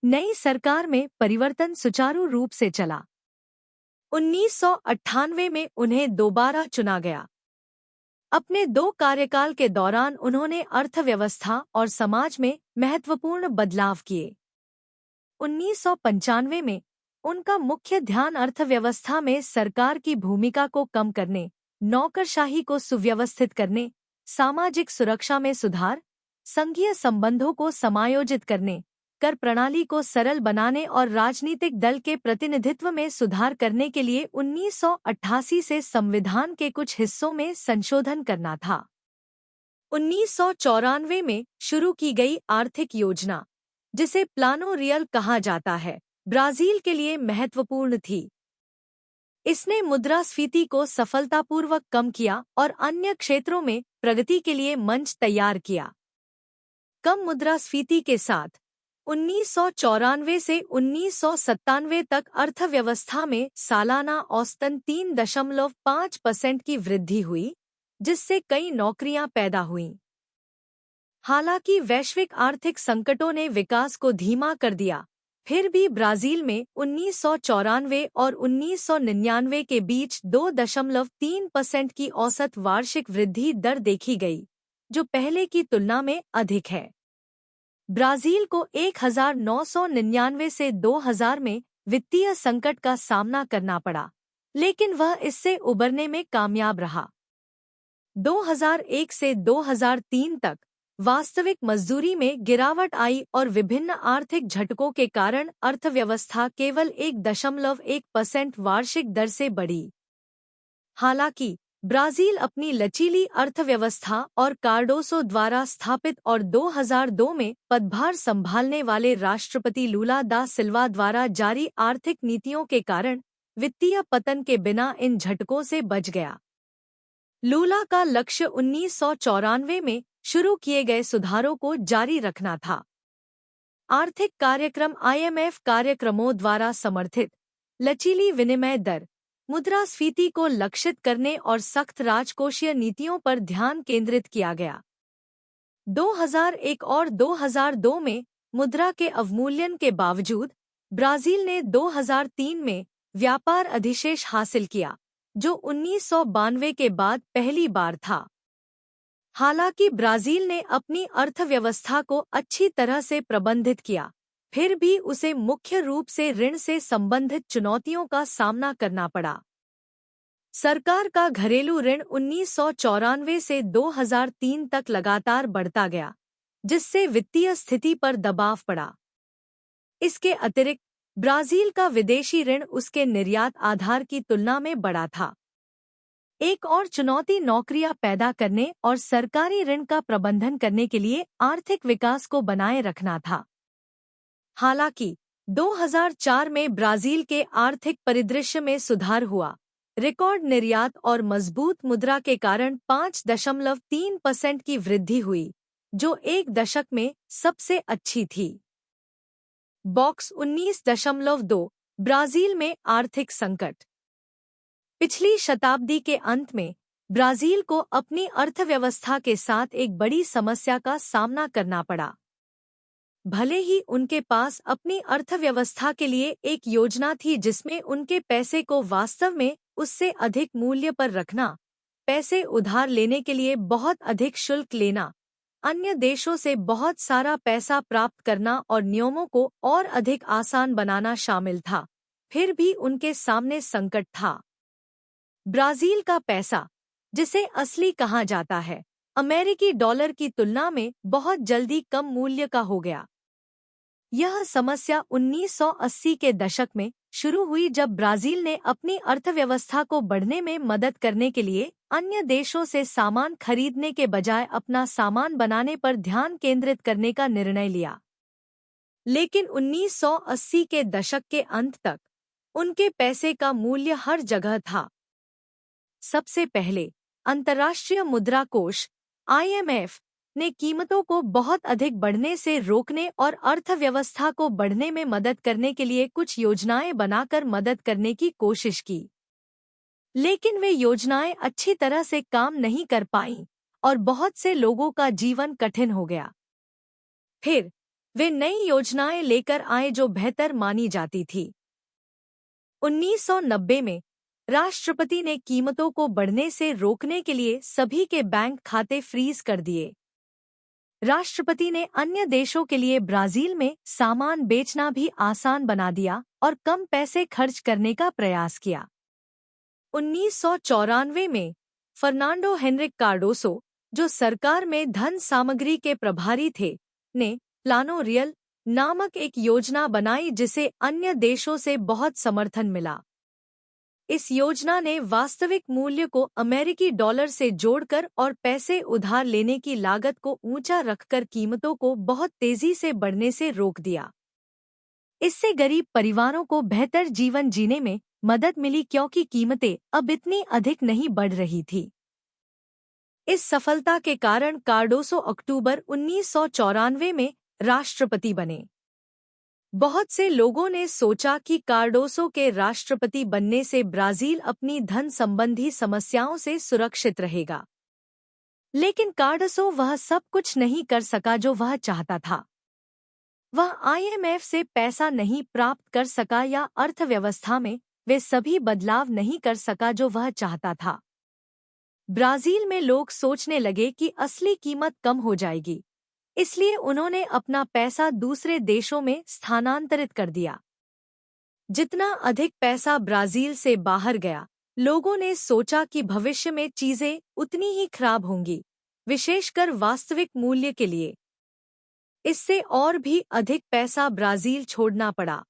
नई सरकार में परिवर्तन सुचारू रूप से चला। 1998 में उन्हें दोबारा चुना गया। अपने 2 कार्यकाल के दौरान उन्होंने अर्थव्यवस्था और समाज में महत्वपूर्ण बदलाव किए। 1995 में उनका मुख्य ध्यान अर्थव्यवस्था में सरकार की भूमिका को कम करने, नौकरशाही को सुव्यवस्थित करने, सामाजिक सुरक्षा में सुधार, संघीय संबंधों को समायोजित करने, कर प्रणाली को सरल बनाने और राजनीतिक दल के प्रतिनिधित्व में सुधार करने के लिए 1988 से संविधान के कुछ हिस्सों में संशोधन करना था। 1994 में शुरू की गई आर्थिक योजना, जिसे प्लानो रियल कहा जाता है, ब्राजील के लिए महत्वपूर्ण थी। इसने मुद्रास्फीति को सफलतापूर्वक कम किया और अन्य क्षेत्रों में प्रगति के लिए मंच तैयार किया। कम मुद्रास्फीति के साथ 1994 से 1997 तक अर्थव्यवस्था में सालाना औसतन 3.5% की वृद्धि हुई, जिससे कई नौकरियां पैदा हुईं। हालांकि वैश्विक आर्थिक संकटों ने विकास को धीमा कर दिया, फिर भी ब्राजील में 1994 और 1999 के बीच 2.3% की औसत वार्षिक वृद्धि दर देखी गई, जो पहले की तुलना में अधिक है। ब्राजील को 1999 से 2000 में वित्तीय संकट का सामना करना पड़ा, लेकिन वह इससे उबरने में कामयाब रहा। 2001 से 2003 तक वास्तविक मजदूरी में गिरावट आई और विभिन्न आर्थिक झटकों के कारण अर्थव्यवस्था केवल 1.1% वार्षिक दर से बढ़ी। हालांकि ब्राजील अपनी लचीली अर्थव्यवस्था और कार्डोसो द्वारा स्थापित और 2002 में पदभार संभालने वाले राष्ट्रपति लूला दा सिल्वा द्वारा जारी आर्थिक नीतियों के कारण वित्तीय पतन के बिना इन झटकों से बच गया। लूला का लक्ष्य 1994 में शुरू किए गए सुधारों को जारी रखना था। आर्थिक कार्यक्रम IMF कार्यक्रमों द्वारा समर्थित लचीली विनिमय दर, मुद्रास्फीति को लक्षित करने और सख्त राजकोषीय नीतियों पर ध्यान केंद्रित किया गया। 2001 और 2002 में मुद्रा के अवमूल्यन के बावजूद ब्राजील ने 2003 में व्यापार अधिशेष हासिल किया, जो 1992 के बाद पहली बार था। हालांकि ब्राजील ने अपनी अर्थव्यवस्था को अच्छी तरह से प्रबंधित किया, फिर भी उसे मुख्य रूप से ऋण से संबंधित चुनौतियों का सामना करना पड़ा। सरकार का घरेलू ऋण 1994 से 2003 तक लगातार बढ़ता गया, जिससे वित्तीय स्थिति पर दबाव पड़ा। इसके अतिरिक्त ब्राजील का विदेशी ऋण उसके निर्यात आधार की तुलना में बड़ा था। एक और चुनौती नौकरियां पैदा करने और सरकारी ऋण का प्रबंधन करने के लिए आर्थिक विकास को बनाए रखना था। हालांकि 2004 में ब्राजील के आर्थिक परिदृश्य में सुधार हुआ। रिकॉर्ड निर्यात और मजबूत मुद्रा के कारण 5.3% की वृद्धि हुई, जो एक दशक में सबसे अच्छी थी। बॉक्स 19.2 ब्राजील में आर्थिक संकट। पिछली शताब्दी के अंत में ब्राजील को अपनी अर्थव्यवस्था के साथ एक बड़ी समस्या का सामना करना पड़ा। भले ही उनके पास अपनी अर्थव्यवस्था के लिए एक योजना थी जिसमें उनके पैसे को वास्तव में उससे अधिक मूल्य पर रखना, पैसे उधार लेने के लिए बहुत अधिक शुल्क लेना, अन्य देशों से बहुत सारा पैसा प्राप्त करना और नियमों को और अधिक आसान बनाना शामिल था, फिर भी उनके सामने संकट था। ब्राजील का पैसा, जिसे असली कहा जाता है, अमेरिकी डॉलर की तुलना में बहुत जल्दी कम मूल्य का हो गया। यह समस्या 1980 के दशक में शुरू हुई जब ब्राजील ने अपनी अर्थव्यवस्था को बढ़ने में मदद करने के लिए अन्य देशों से सामान खरीदने के बजाय अपना सामान बनाने पर ध्यान केंद्रित करने का निर्णय लिया। लेकिन 1980 के दशक के अंत तक उनके पैसे का मूल्य हर जगह था। सबसे पहले अंतर्राष्ट्रीय मुद्रा कोष IMF ने कीमतों को बहुत अधिक बढ़ने से रोकने और अर्थव्यवस्था को बढ़ने में मदद करने के लिए कुछ योजनाएं बनाकर मदद करने की कोशिश की। लेकिन वे योजनाएं अच्छी तरह से काम नहीं कर पाईं और बहुत से लोगों का जीवन कठिन हो गया। फिर वे नई योजनाएं लेकर आए जो बेहतर मानी जाती थी। 1990 में राष्ट्रपति ने कीमतों को बढ़ने से रोकने के लिए सभी के बैंक खाते फ्रीज कर दिए। राष्ट्रपति ने अन्य देशों के लिए ब्राजील में सामान बेचना भी आसान बना दिया और कम पैसे खर्च करने का प्रयास किया। 1994 में फर्नांडो हेनरिक कार्डोसो, जो सरकार में धन सामग्री के प्रभारी थे, ने प्लानो रियल नामक एक योजना बनाई जिसे अन्य देशों से बहुत समर्थन मिला। इस योजना ने वास्तविक मूल्य को अमेरिकी डॉलर से जोड़कर और पैसे उधार लेने की लागत को ऊंचा रखकर कीमतों को बहुत तेजी से बढ़ने से रोक दिया। इससे गरीब परिवारों को बेहतर जीवन जीने में मदद मिली क्योंकि कीमतें अब इतनी अधिक नहीं बढ़ रही थी। इस सफलता के कारण कार्डोसो अक्टूबर 1994 में राष्ट्रपति बने। बहुत से लोगों ने सोचा कि कार्डोसो के राष्ट्रपति बनने से ब्राजील अपनी धन संबंधी समस्याओं से सुरक्षित रहेगा। लेकिन कार्डोसो वह सब कुछ नहीं कर सका जो वह चाहता था। वह आईएमएफ से पैसा नहीं प्राप्त कर सका या अर्थव्यवस्था में वे सभी बदलाव नहीं कर सका जो वह चाहता था। ब्राजील में लोग सोचने लगे कि असली कीमत कम हो जाएगी, इसलिए उन्होंने अपना पैसा दूसरे देशों में स्थानांतरित कर दिया। जितना अधिक पैसा ब्राजील से बाहर गया, लोगों ने सोचा कि भविष्य में चीजें उतनी ही खराब होंगी, विशेषकर वास्तविक मूल्य के लिए। इससे और भी अधिक पैसा ब्राजील छोड़ना पड़ा।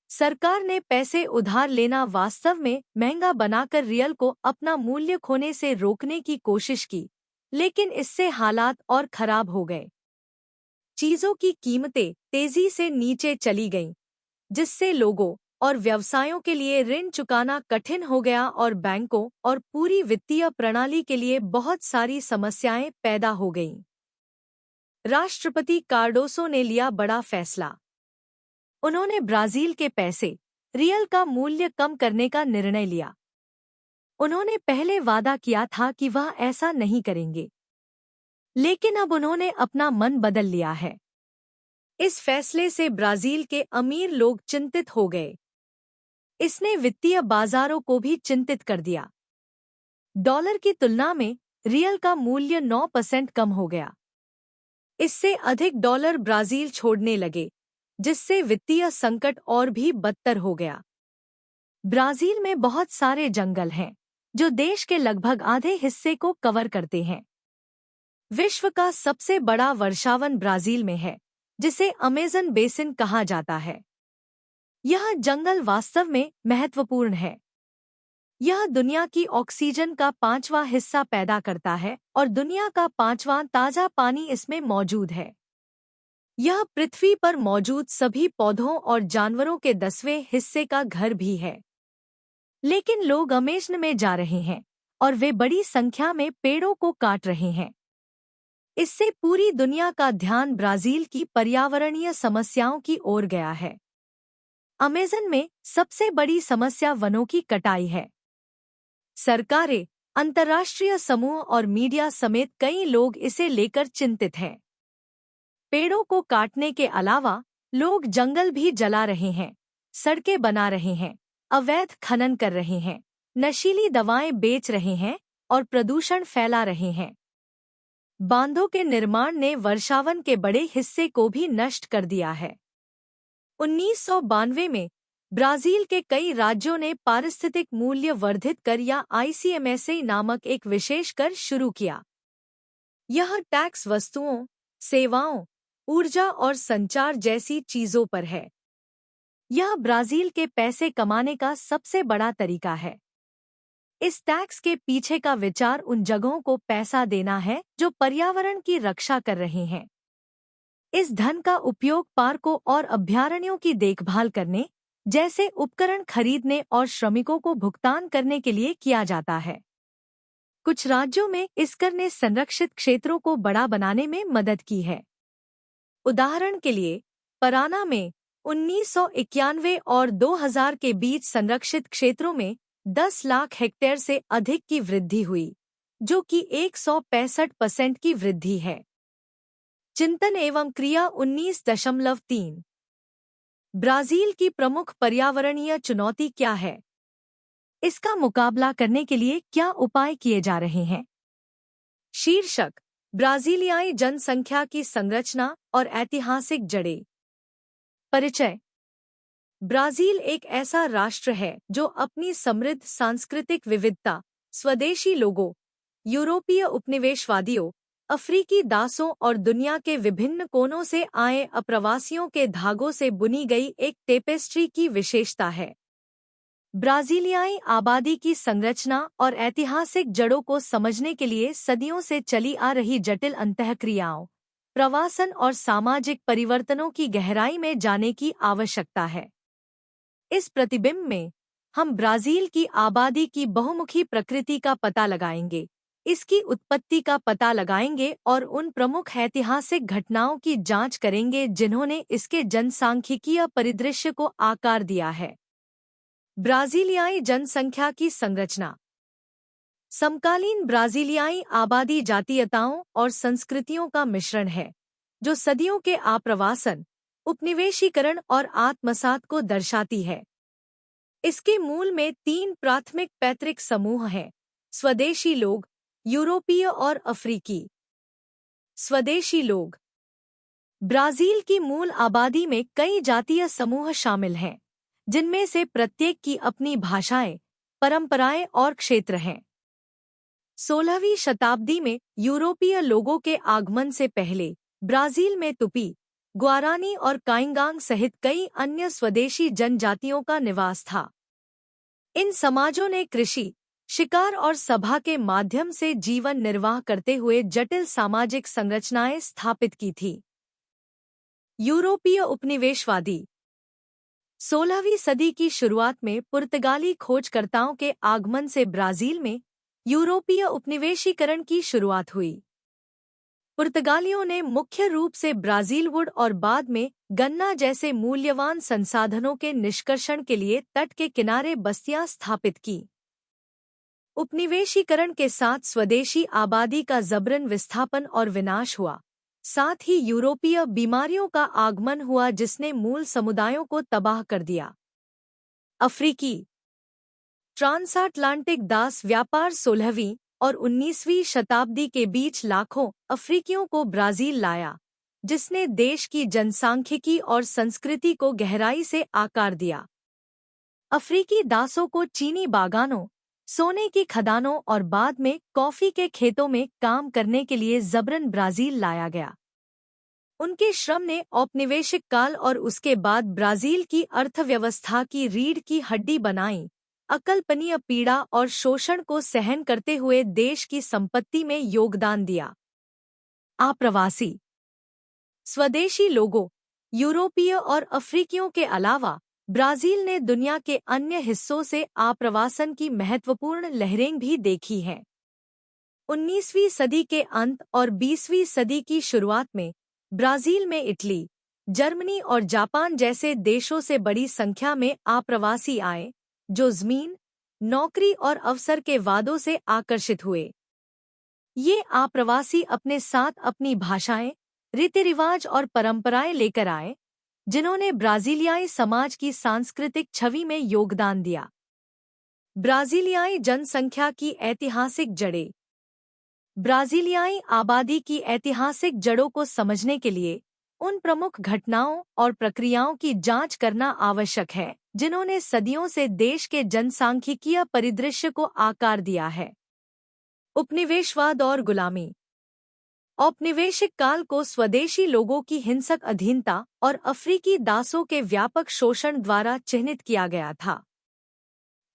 सरकार ने पैसे उधार लेना वास्तव में महंगा बनाकर रियल को अपना मूल्य खोने से रोकने की कोशिश की, लेकिन इससे हालात और खराब हो गए। चीजों की कीमतें तेजी से नीचे चली गईं, जिससे लोगों और व्यवसायों के लिए ऋण चुकाना कठिन हो गया और बैंकों और पूरी वित्तीय प्रणाली के लिए बहुत सारी समस्याएं पैदा हो गईं। राष्ट्रपति कार्डोसो ने लिया बड़ा फैसला। उन्होंने ब्राजील के पैसे रियल का मूल्य कम करने का निर्णय लिया। उन्होंने पहले वादा किया था कि वह ऐसा नहीं करेंगे, लेकिन अब उन्होंने अपना मन बदल लिया है। इस फैसले से ब्राजील के अमीर लोग चिंतित हो गए। इसने वित्तीय बाजारों को भी चिंतित कर दिया। डॉलर की तुलना में रियल का मूल्य 9% कम हो गया। इससे अधिक डॉलर ब्राजील छोड़ने लगे, जिससे वित्तीय संकट और भी बदतर हो गया। ब्राजील में बहुत सारे जंगल हैं, जो देश के लगभग आधे हिस्से को कवर करते हैं। विश्व का सबसे बड़ा वर्षावन ब्राजील में है, जिसे अमेज़न बेसिन कहा जाता है। यह जंगल वास्तव में महत्वपूर्ण है। यह दुनिया की ऑक्सीजन का 5वां हिस्सा पैदा करता है और दुनिया का 5वां ताज़ा पानी इसमें मौजूद है। यह पृथ्वी पर मौजूद सभी पौधों और जानवरों के 10वें हिस्से का घर भी है। लेकिन लोग अमेज़न में जा रहे हैं और वे बड़ी संख्या में पेड़ों को काट रहे हैं। इससे पूरी दुनिया का ध्यान ब्राजील की पर्यावरणीय समस्याओं की ओर गया है। अमेज़न में सबसे बड़ी समस्या वनों की कटाई है। सरकारें, अंतर्राष्ट्रीय समूह और मीडिया समेत कई लोग इसे लेकर चिंतित हैं। पेड़ों को काटने के अलावा लोग जंगल भी जला रहे हैं, सड़कें बना रहे हैं, अवैध खनन कर रहे हैं, नशीली दवाएं बेच रहे हैं और प्रदूषण फैला रहे हैं। बांधों के निर्माण ने वर्षावन के बड़े हिस्से को भी नष्ट कर दिया है। 1992 में ब्राजील के कई राज्यों ने पारिस्थितिक मूल्य वर्धित कर या ICMSA नामक एक विशेष कर शुरू किया। यह टैक्स वस्तुओं, सेवाओं, ऊर्जा और संचार जैसी चीजों पर है। यह ब्राजील के पैसे कमाने का सबसे बड़ा तरीका है। इस टैक्स के पीछे का विचार उन जगहों को पैसा देना है जो पर्यावरण की रक्षा कर रहे हैं। इस धन का उपयोग पार्कों और अभयारण्यों की देखभाल करने जैसे उपकरण खरीदने और श्रमिकों को भुगतान करने के लिए किया जाता है। कुछ राज्यों में इस कर ने संरक्षित क्षेत्रों को बड़ा बनाने में मदद की है। उदाहरण के लिए, पराना में 1991 और 2000 के बीच संरक्षित क्षेत्रों में 10 लाख हेक्टेयर से अधिक की वृद्धि हुई, जो कि 165% की वृद्धि है। चिंतन एवं क्रिया 19.3। ब्राजील की प्रमुख पर्यावरणीय चुनौती क्या है? इसका मुकाबला करने के लिए क्या उपाय किए जा रहे हैं? शीर्षक: ब्राजीलियाई जनसंख्या की संरचना और ऐतिहासिक जड़ें। परिचय: ब्राजील एक ऐसा राष्ट्र है जो अपनी समृद्ध सांस्कृतिक विविधता, स्वदेशी लोगों, यूरोपीय उपनिवेशवादियों, अफ्रीकी दासों और दुनिया के विभिन्न कोनों से आए अप्रवासियों के धागों से बुनी गई एक टेपेस्ट्री की विशेषता है। ब्राजीलियाई आबादी की संरचना और ऐतिहासिक जड़ों को समझने के लिए सदियों से चली आ रही जटिल अंतःक्रियाओं, प्रवासन और सामाजिक परिवर्तनों की गहराई में जाने की आवश्यकता है। इस प्रतिबिंब में हम ब्राजील की आबादी की बहुमुखी प्रकृति का पता लगाएंगे, इसकी उत्पत्ति का पता लगाएंगे और उन प्रमुख ऐतिहासिक घटनाओं की जांच करेंगे जिन्होंने इसके जनसांख्यिकीय परिदृश्य को आकार दिया है। ब्राजीलियाई जनसंख्या की संरचना। समकालीन ब्राजीलियाई आबादी जातीयताओं और संस्कृतियों का मिश्रण है, जो सदियों के आप्रवासन, उपनिवेशीकरण और आत्मसात को दर्शाती है। इसके मूल में 3 प्राथमिक पैतृक समूह हैं: स्वदेशी लोग, यूरोपीय और अफ्रीकी। स्वदेशी लोग। ब्राजील की मूल आबादी में कई जातीय समूह शामिल हैं, जिनमें से प्रत्येक की अपनी भाषाएं, परंपराएं और क्षेत्र हैं। 16वीं शताब्दी में यूरोपीय लोगों के आगमन से पहले ब्राजील में तुपी, ग्वारानी और काइंगांग सहित कई अन्य स्वदेशी जनजातियों का निवास था। इन समाजों ने कृषि, शिकार और सभा के माध्यम से जीवन निर्वाह करते हुए जटिल सामाजिक संरचनाएं स्थापित की थी। यूरोपीय उपनिवेशवादी। 16वीं सदी की शुरुआत में पुर्तगाली खोजकर्ताओं के आगमन से ब्राजील में यूरोपीय उपनिवेशीकरण की शुरुआत हुई। पुर्तगालियों ने मुख्य रूप से ब्राजील वुड और बाद में गन्ना जैसे मूल्यवान संसाधनों के निष्कर्षण के लिए तट के किनारे बस्तियां स्थापित की। उपनिवेशीकरण के साथ स्वदेशी आबादी का जबरन विस्थापन और विनाश हुआ। साथ ही यूरोपीय बीमारियों का आगमन हुआ जिसने मूल समुदायों को तबाह कर दिया। अफ्रीकी। ट्रांसअटलांटिक दास व्यापार 16वीं और 19वीं शताब्दी के बीच लाखों अफ्रीकियों को ब्राजील लाया, जिसने देश की जनसांख्यिकी और संस्कृति को गहराई से आकार दिया। अफ्रीकी दासों को चीनी बागानों, सोने की खदानों और बाद में कॉफी के खेतों में काम करने के लिए जबरन ब्राजील लाया गया। उनके श्रम ने औपनिवेशिक काल और उसके बाद ब्राजील की अर्थव्यवस्था की रीढ़ की हड्डी बनाई, अकल्पनीय पीड़ा और शोषण को सहन करते हुए देश की संपत्ति में योगदान दिया। आप्रवासी। स्वदेशी लोगों, यूरोपीय और अफ्रीकियों के अलावा ब्राजील ने दुनिया के अन्य हिस्सों से आप्रवासन की महत्वपूर्ण लहरें भी देखी हैं। 19वीं सदी के अंत और 20वीं सदी की शुरुआत में ब्राजील में इटली, जर्मनी और जापान जैसे देशों से बड़ी संख्या में आप्रवासी आए, जो ज़मीन, नौकरी और अवसर के वादों से आकर्षित हुए। ये आप्रवासी अपने साथ अपनी भाषाएं, रीति-रिवाज और परंपराएं लेकर आए, जिन्होंने ब्राजीलियाई समाज की सांस्कृतिक छवि में योगदान दिया। ब्राजीलियाई जनसंख्या की ऐतिहासिक जड़ें। ब्राजीलियाई आबादी की ऐतिहासिक जड़ों को समझने के लिए उन प्रमुख घटनाओं और प्रक्रियाओं की जांच करना आवश्यक है, जिन्होंने सदियों से देश के जनसांख्यिकीय परिदृश्य को आकार दिया है। उपनिवेशवाद और गुलामी। औपनिवेशिक काल को स्वदेशी लोगों की हिंसक अधीनता और अफ्रीकी दासों के व्यापक शोषण द्वारा चिह्नित किया गया था।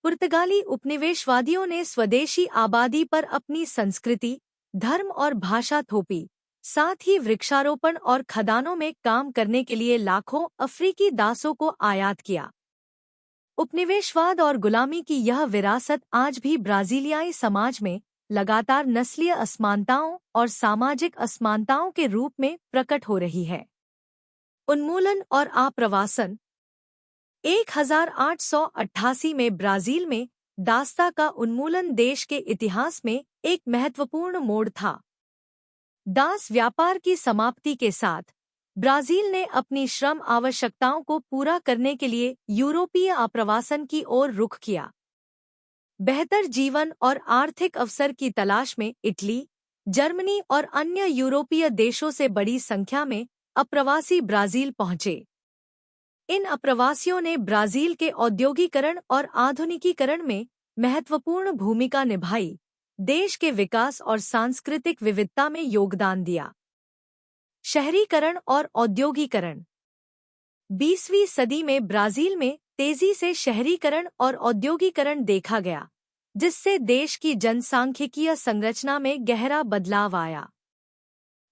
पुर्तगाली उपनिवेशवादियों ने स्वदेशी आबादी पर अपनी संस्कृति, धर्म और भाषा थोपी, साथ ही वृक्षारोपण और खदानों में काम करने के लिए लाखों अफ्रीकी दासों को आयात किया। उपनिवेशवाद और गुलामी की यह विरासत आज भी ब्राजीलियाई समाज में लगातार नस्लीय असमानताओं और सामाजिक असमानताओं के रूप में प्रकट हो रही है। उन्मूलन और आप्रवासन। 1888 में ब्राजील में दास्ता का उन्मूलन देश के इतिहास में एक महत्वपूर्ण मोड़ था। दास व्यापार की समाप्ति के साथ ब्राजील ने अपनी श्रम आवश्यकताओं को पूरा करने के लिए यूरोपीय आप्रवासन की ओर रुख किया। बेहतर जीवन और आर्थिक अवसर की तलाश में इटली, जर्मनी और अन्य यूरोपीय देशों से बड़ी संख्या में अप्रवासी ब्राजील पहुंचे। इन अप्रवासियों ने ब्राजील के औद्योगीकरण और आधुनिकीकरण में महत्वपूर्ण भूमिका निभाई, देश के विकास और सांस्कृतिक विविधता में योगदान दिया। शहरीकरण और औद्योगीकरण। 20वीं सदी में ब्राजील में तेजी से शहरीकरण और औद्योगीकरण देखा गया, जिससे देश की जनसांख्यिकीय संरचना में गहरा बदलाव आया।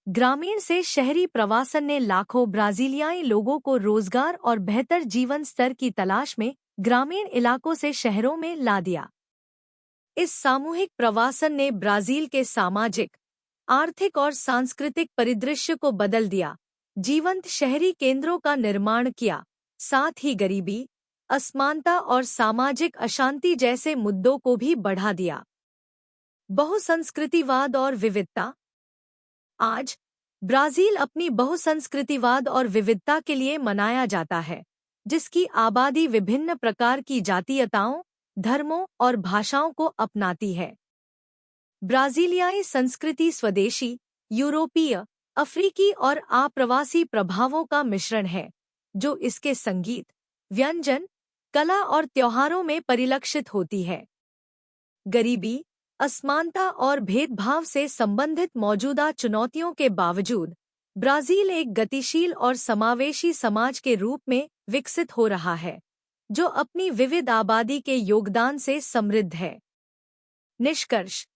ग्रामीण से शहरी प्रवासन ने लाखों ब्राजीलियाई लोगों को रोजगार और बेहतर जीवन स्तर की तलाश में ग्रामीण इलाकों से शहरों में ला दिया। इस सामूहिक प्रवासन ने ब्राजील के सामाजिक, आर्थिक और सांस्कृतिक परिदृश्य को बदल दिया, जीवंत शहरी केंद्रों का निर्माण किया, साथ ही गरीबी, असमानता और सामाजिक अशांति जैसे मुद्दों को भी बढ़ा दिया। बहुसंस्कृतिवाद और विविधता। आज ब्राजील अपनी बहुसंस्कृतिवाद और विविधता के लिए मनाया जाता है, जिसकी आबादी विभिन्न प्रकार की जातीयताओं, धर्मों और भाषाओं को अपनाती है। ब्राजीलियाई संस्कृति स्वदेशी, यूरोपीय, अफ्रीकी और आप्रवासी प्रभावों का मिश्रण है, जो इसके संगीत, व्यंजन, कला और त्योहारों में परिलक्षित होती है। गरीबी, असमानता और भेदभाव से संबंधित मौजूदा चुनौतियों के बावजूद ब्राजील एक गतिशील और समावेशी समाज के रूप में विकसित हो रहा है, जो अपनी विविध आबादी के योगदान से समृद्ध है। निष्कर्ष।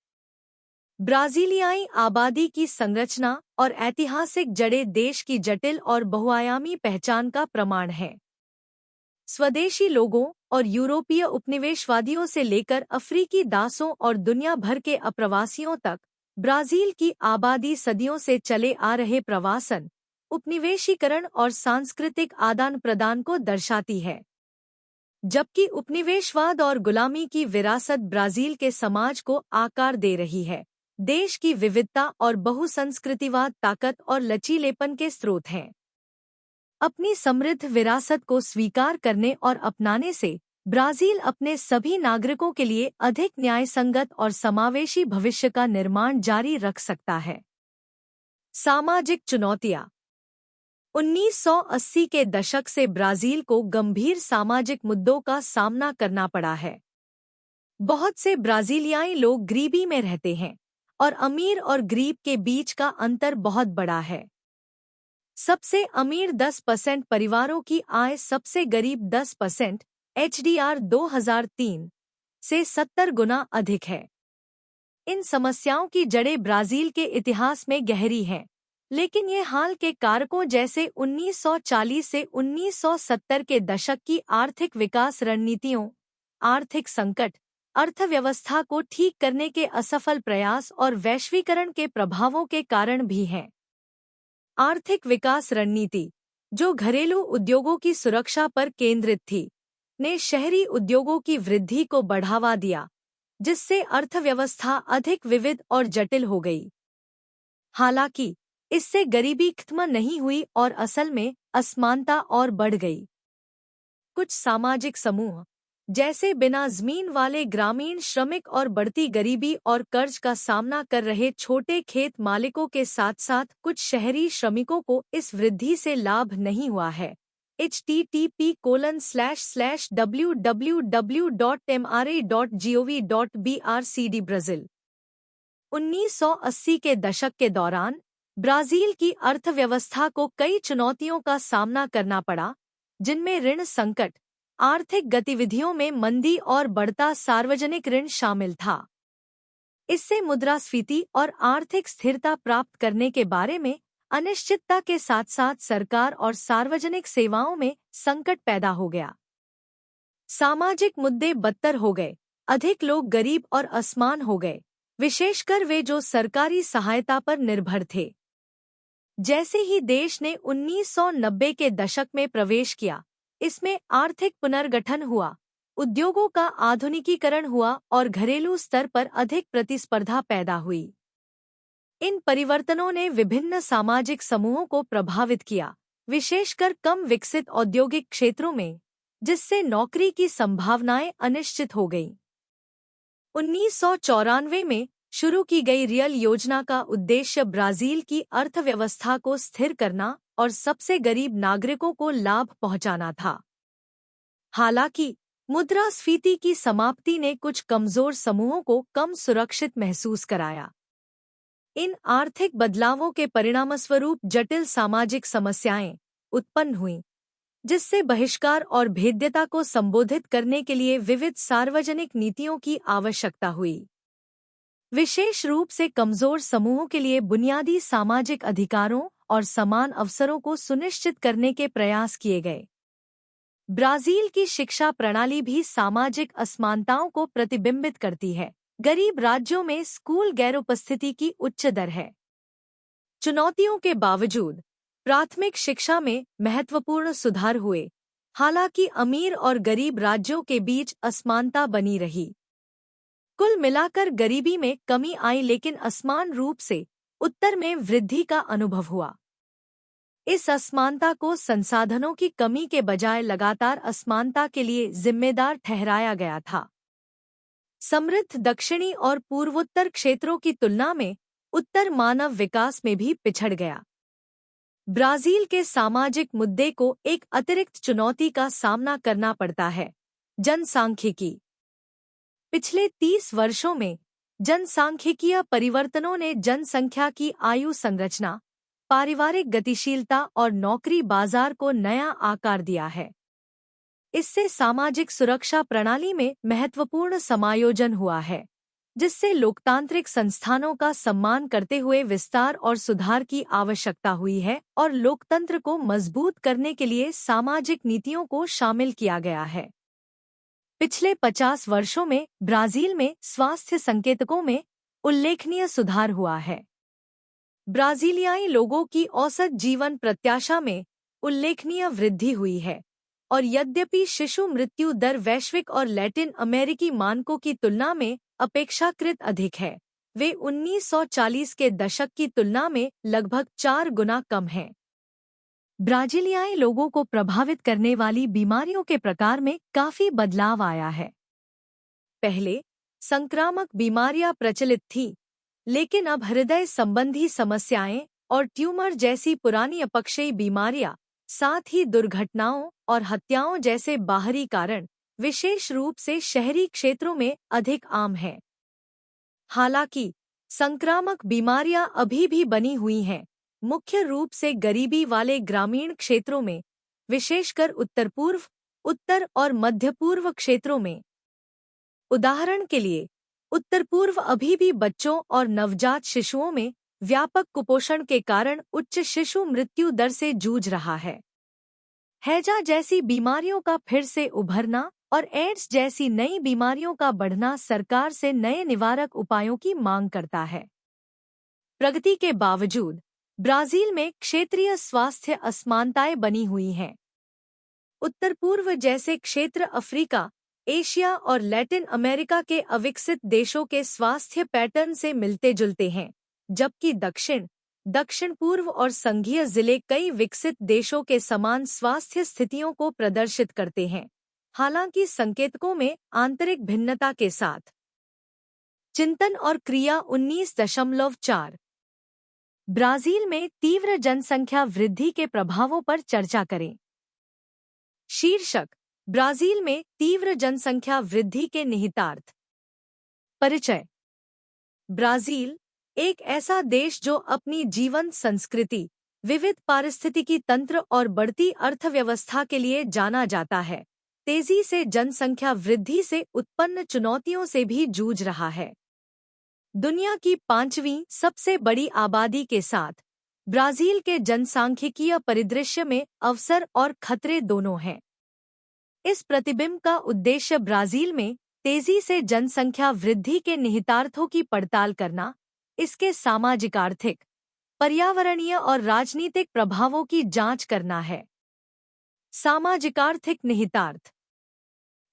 ब्राजीलियाई आबादी की संरचना और ऐतिहासिक जड़ें देश की जटिल और बहुआयामी पहचान का प्रमाण है। स्वदेशी लोगों और यूरोपीय उपनिवेशवादियों से लेकर अफ्रीकी दासों और दुनिया भर के अप्रवासियों तक ब्राजील की आबादी सदियों से चले आ रहे प्रवासन, उपनिवेशीकरण और सांस्कृतिक आदान प्रदान को दर्शाती है। जबकि उपनिवेशवाद और गुलामी की विरासत ब्राजील के समाज को आकार दे रही है, देश की विविधता और बहुसंस्कृतिवाद ताकत और लचीलेपन के स्रोत हैं। अपनी समृद्ध विरासत को स्वीकार करने और अपनाने से ब्राजील अपने सभी नागरिकों के लिए अधिक न्यायसंगत और समावेशी भविष्य का निर्माण जारी रख सकता है। सामाजिक चुनौतियां। 1980 के दशक से ब्राजील को गंभीर सामाजिक मुद्दों का सामना करना पड़ा है। बहुत से ब्राजीलियाई लोग गरीबी में रहते हैं और अमीर और गरीब के बीच का अंतर बहुत बड़ा है। सबसे अमीर 10% परिवारों की आय सबसे गरीब 10% HDR 2003 से 70 गुना अधिक है। इन समस्याओं की जड़ें ब्राजील के इतिहास में गहरी हैं, लेकिन ये हाल के कारकों जैसे 1940 से 1970 के दशक की आर्थिक विकास रणनीतियों, आर्थिक संकट, अर्थव्यवस्था को ठीक करने के असफल प्रयास और वैश्वीकरण के प्रभावों के कारण भी हैं। आर्थिक विकास रणनीति, जो घरेलू उद्योगों की सुरक्षा पर केंद्रित थी, ने शहरी उद्योगों की वृद्धि को बढ़ावा दिया, जिससे अर्थव्यवस्था अधिक विविध और जटिल हो गई। हालांकि इससे गरीबी खत्म नहीं हुई और असल में असमानता और बढ़ गई। कुछ सामाजिक समूह, जैसे बिना जमीन वाले ग्रामीण श्रमिक और बढ़ती गरीबी और कर्ज का सामना कर रहे छोटे खेत मालिकों के साथ साथ कुछ शहरी श्रमिकों को इस वृद्धि से लाभ नहीं हुआ है। http://www.mra.gov.br/CD Brazil. 1980 के दशक के दौरान ब्राजील की अर्थव्यवस्था को कई चुनौतियों का सामना करना पड़ा, जिनमें ऋण संकट, आर्थिक गतिविधियों में मंदी और बढ़ता सार्वजनिक ऋण शामिल था। इससे मुद्रास्फीति और आर्थिक स्थिरता प्राप्त करने के बारे में अनिश्चितता के साथ साथ सरकार और सार्वजनिक सेवाओं में संकट पैदा हो गया। सामाजिक मुद्दे बदतर हो गए, अधिक लोग गरीब और असमान हो गए, विशेषकर वे जो सरकारी सहायता पर निर्भर थे। जैसे ही देश ने 1990 के दशक में प्रवेश किया, इसमें आर्थिक पुनर्गठन हुआ, उद्योगों का आधुनिकीकरण हुआ और घरेलू स्तर पर अधिक प्रतिस्पर्धा पैदा हुई। इन परिवर्तनों ने विभिन्न सामाजिक समूहों को प्रभावित किया, विशेषकर कम विकसित औद्योगिक क्षेत्रों में, जिससे नौकरी की संभावनाएं अनिश्चित हो गईं। 1994 में शुरू की गई रियल योजना का उद्देश्य ब्राजील की अर्थव्यवस्था को स्थिर करना और सबसे गरीब नागरिकों को लाभ पहुंचाना था। हालांकि मुद्रास्फीति की समाप्ति ने कुछ कमजोर समूहों को कम सुरक्षित महसूस कराया। इन आर्थिक बदलावों के परिणामस्वरूप जटिल सामाजिक समस्याएं उत्पन्न हुईं, जिससे बहिष्कार और भेद्यता को संबोधित करने के लिए विविध सार्वजनिक नीतियों की आवश्यकता हुई। विशेष रूप से कमजोर समूहों के लिए बुनियादी सामाजिक अधिकारों और समान अवसरों को सुनिश्चित करने के प्रयास किए गए। ब्राजील की शिक्षा प्रणाली भी सामाजिक असमानताओं को प्रतिबिंबित करती है। गरीब राज्यों में स्कूल गैरोपस्थिति की उच्च दर है। चुनौतियों के बावजूद प्राथमिक शिक्षा में महत्वपूर्ण सुधार हुए, हालांकि अमीर और गरीब राज्यों के बीच असमानता बनी रही। कुल मिलाकर गरीबी में कमी आई, लेकिन असमान रूप से उत्तर में वृद्धि का अनुभव हुआ। इस असमानता को संसाधनों की कमी के बजाय लगातार असमानता के लिए जिम्मेदार ठहराया गया था। समृद्ध दक्षिणी और पूर्वोत्तर क्षेत्रों की तुलना में उत्तर मानव विकास में भी पिछड़ गया। ब्राजील के सामाजिक मुद्दे को एक अतिरिक्त चुनौती का सामना करना पड़ता है, जनसांख्यिकी। पिछले 30 वर्षों में जनसांख्यिकीय परिवर्तनों ने जनसंख्या की आयु संरचना, पारिवारिक गतिशीलता और नौकरी बाजार को नया आकार दिया है। इससे सामाजिक सुरक्षा प्रणाली में महत्वपूर्ण समायोजन हुआ है, जिससे लोकतांत्रिक संस्थानों का सम्मान करते हुए विस्तार और सुधार की आवश्यकता हुई है और लोकतंत्र को मजबूत करने के लिए सामाजिक नीतियों को शामिल किया गया है। पिछले 50 वर्षों में ब्राजील में स्वास्थ्य संकेतकों में उल्लेखनीय सुधार हुआ है। ब्राजीलियाई लोगों की औसत जीवन प्रत्याशा में उल्लेखनीय वृद्धि हुई है, और यद्यपि शिशु मृत्यु दर वैश्विक और लैटिन अमेरिकी मानकों की तुलना में अपेक्षाकृत अधिक है, वे 1940 के दशक की तुलना में लगभग 4 गुना कम हैं। ब्राजीलियाई लोगों को प्रभावित करने वाली बीमारियों के प्रकार में काफी बदलाव आया है। पहले संक्रामक बीमारियां प्रचलित थीं, लेकिन अब हृदय संबंधी समस्याएं और ट्यूमर जैसी पुरानी अपक्षयी बीमारियां, साथ ही दुर्घटनाओं और हत्याओं जैसे बाहरी कारण, विशेष रूप से शहरी क्षेत्रों में अधिक आम हैं। हालांकि संक्रामक बीमारियां अभी भी बनी हुई हैं, मुख्य रूप से गरीबी वाले ग्रामीण क्षेत्रों में, विशेषकर उत्तर पूर्व, उत्तर और मध्य पूर्व क्षेत्रों में। उदाहरण के लिए, उत्तर पूर्व अभी भी बच्चों और नवजात शिशुओं में व्यापक कुपोषण के कारण उच्च शिशु मृत्यु दर से जूझ रहा है। हैजा जैसी बीमारियों का फिर से उभरना और एड्स जैसी नई बीमारियों का बढ़ना सरकार से नए निवारक उपायों की मांग करता है। प्रगति के बावजूद ब्राजील में क्षेत्रीय स्वास्थ्य असमानताएं बनी हुई हैं। उत्तर पूर्व जैसे क्षेत्र अफ्रीका, एशिया और लैटिन अमेरिका के अविकसित देशों के स्वास्थ्य पैटर्न से मिलते जुलते हैं, जबकि दक्षिण पूर्व और संघीय जिले कई विकसित देशों के समान स्वास्थ्य स्थितियों को प्रदर्शित करते हैं, हालांकि संकेतकों में आंतरिक भिन्नता के साथ। चिंतन और क्रिया 19.4 ब्राजील में तीव्र जनसंख्या वृद्धि के प्रभावों पर चर्चा करें। शीर्षक: ब्राजील में तीव्र जनसंख्या वृद्धि के निहितार्थ। परिचय: ब्राजील एक ऐसा देश जो अपनी जीवंत संस्कृति, विविध पारिस्थितिकी तंत्र और बढ़ती अर्थव्यवस्था के लिए जाना जाता है, तेजी से जनसंख्या वृद्धि से उत्पन्न चुनौतियों से भी जूझ रहा है। दुनिया की 5वीं सबसे बड़ी आबादी के साथ ब्राजील के जनसांख्यिकीय परिदृश्य में अवसर और खतरे दोनों हैं। इस प्रतिबिंब का उद्देश्य ब्राजील में तेजी से जनसंख्या वृद्धि के निहितार्थों की पड़ताल करना, इसके सामाजिक, आर्थिक, पर्यावरणीय और राजनीतिक प्रभावों की जांच करना है। सामाजिक आर्थिक निहितार्थ।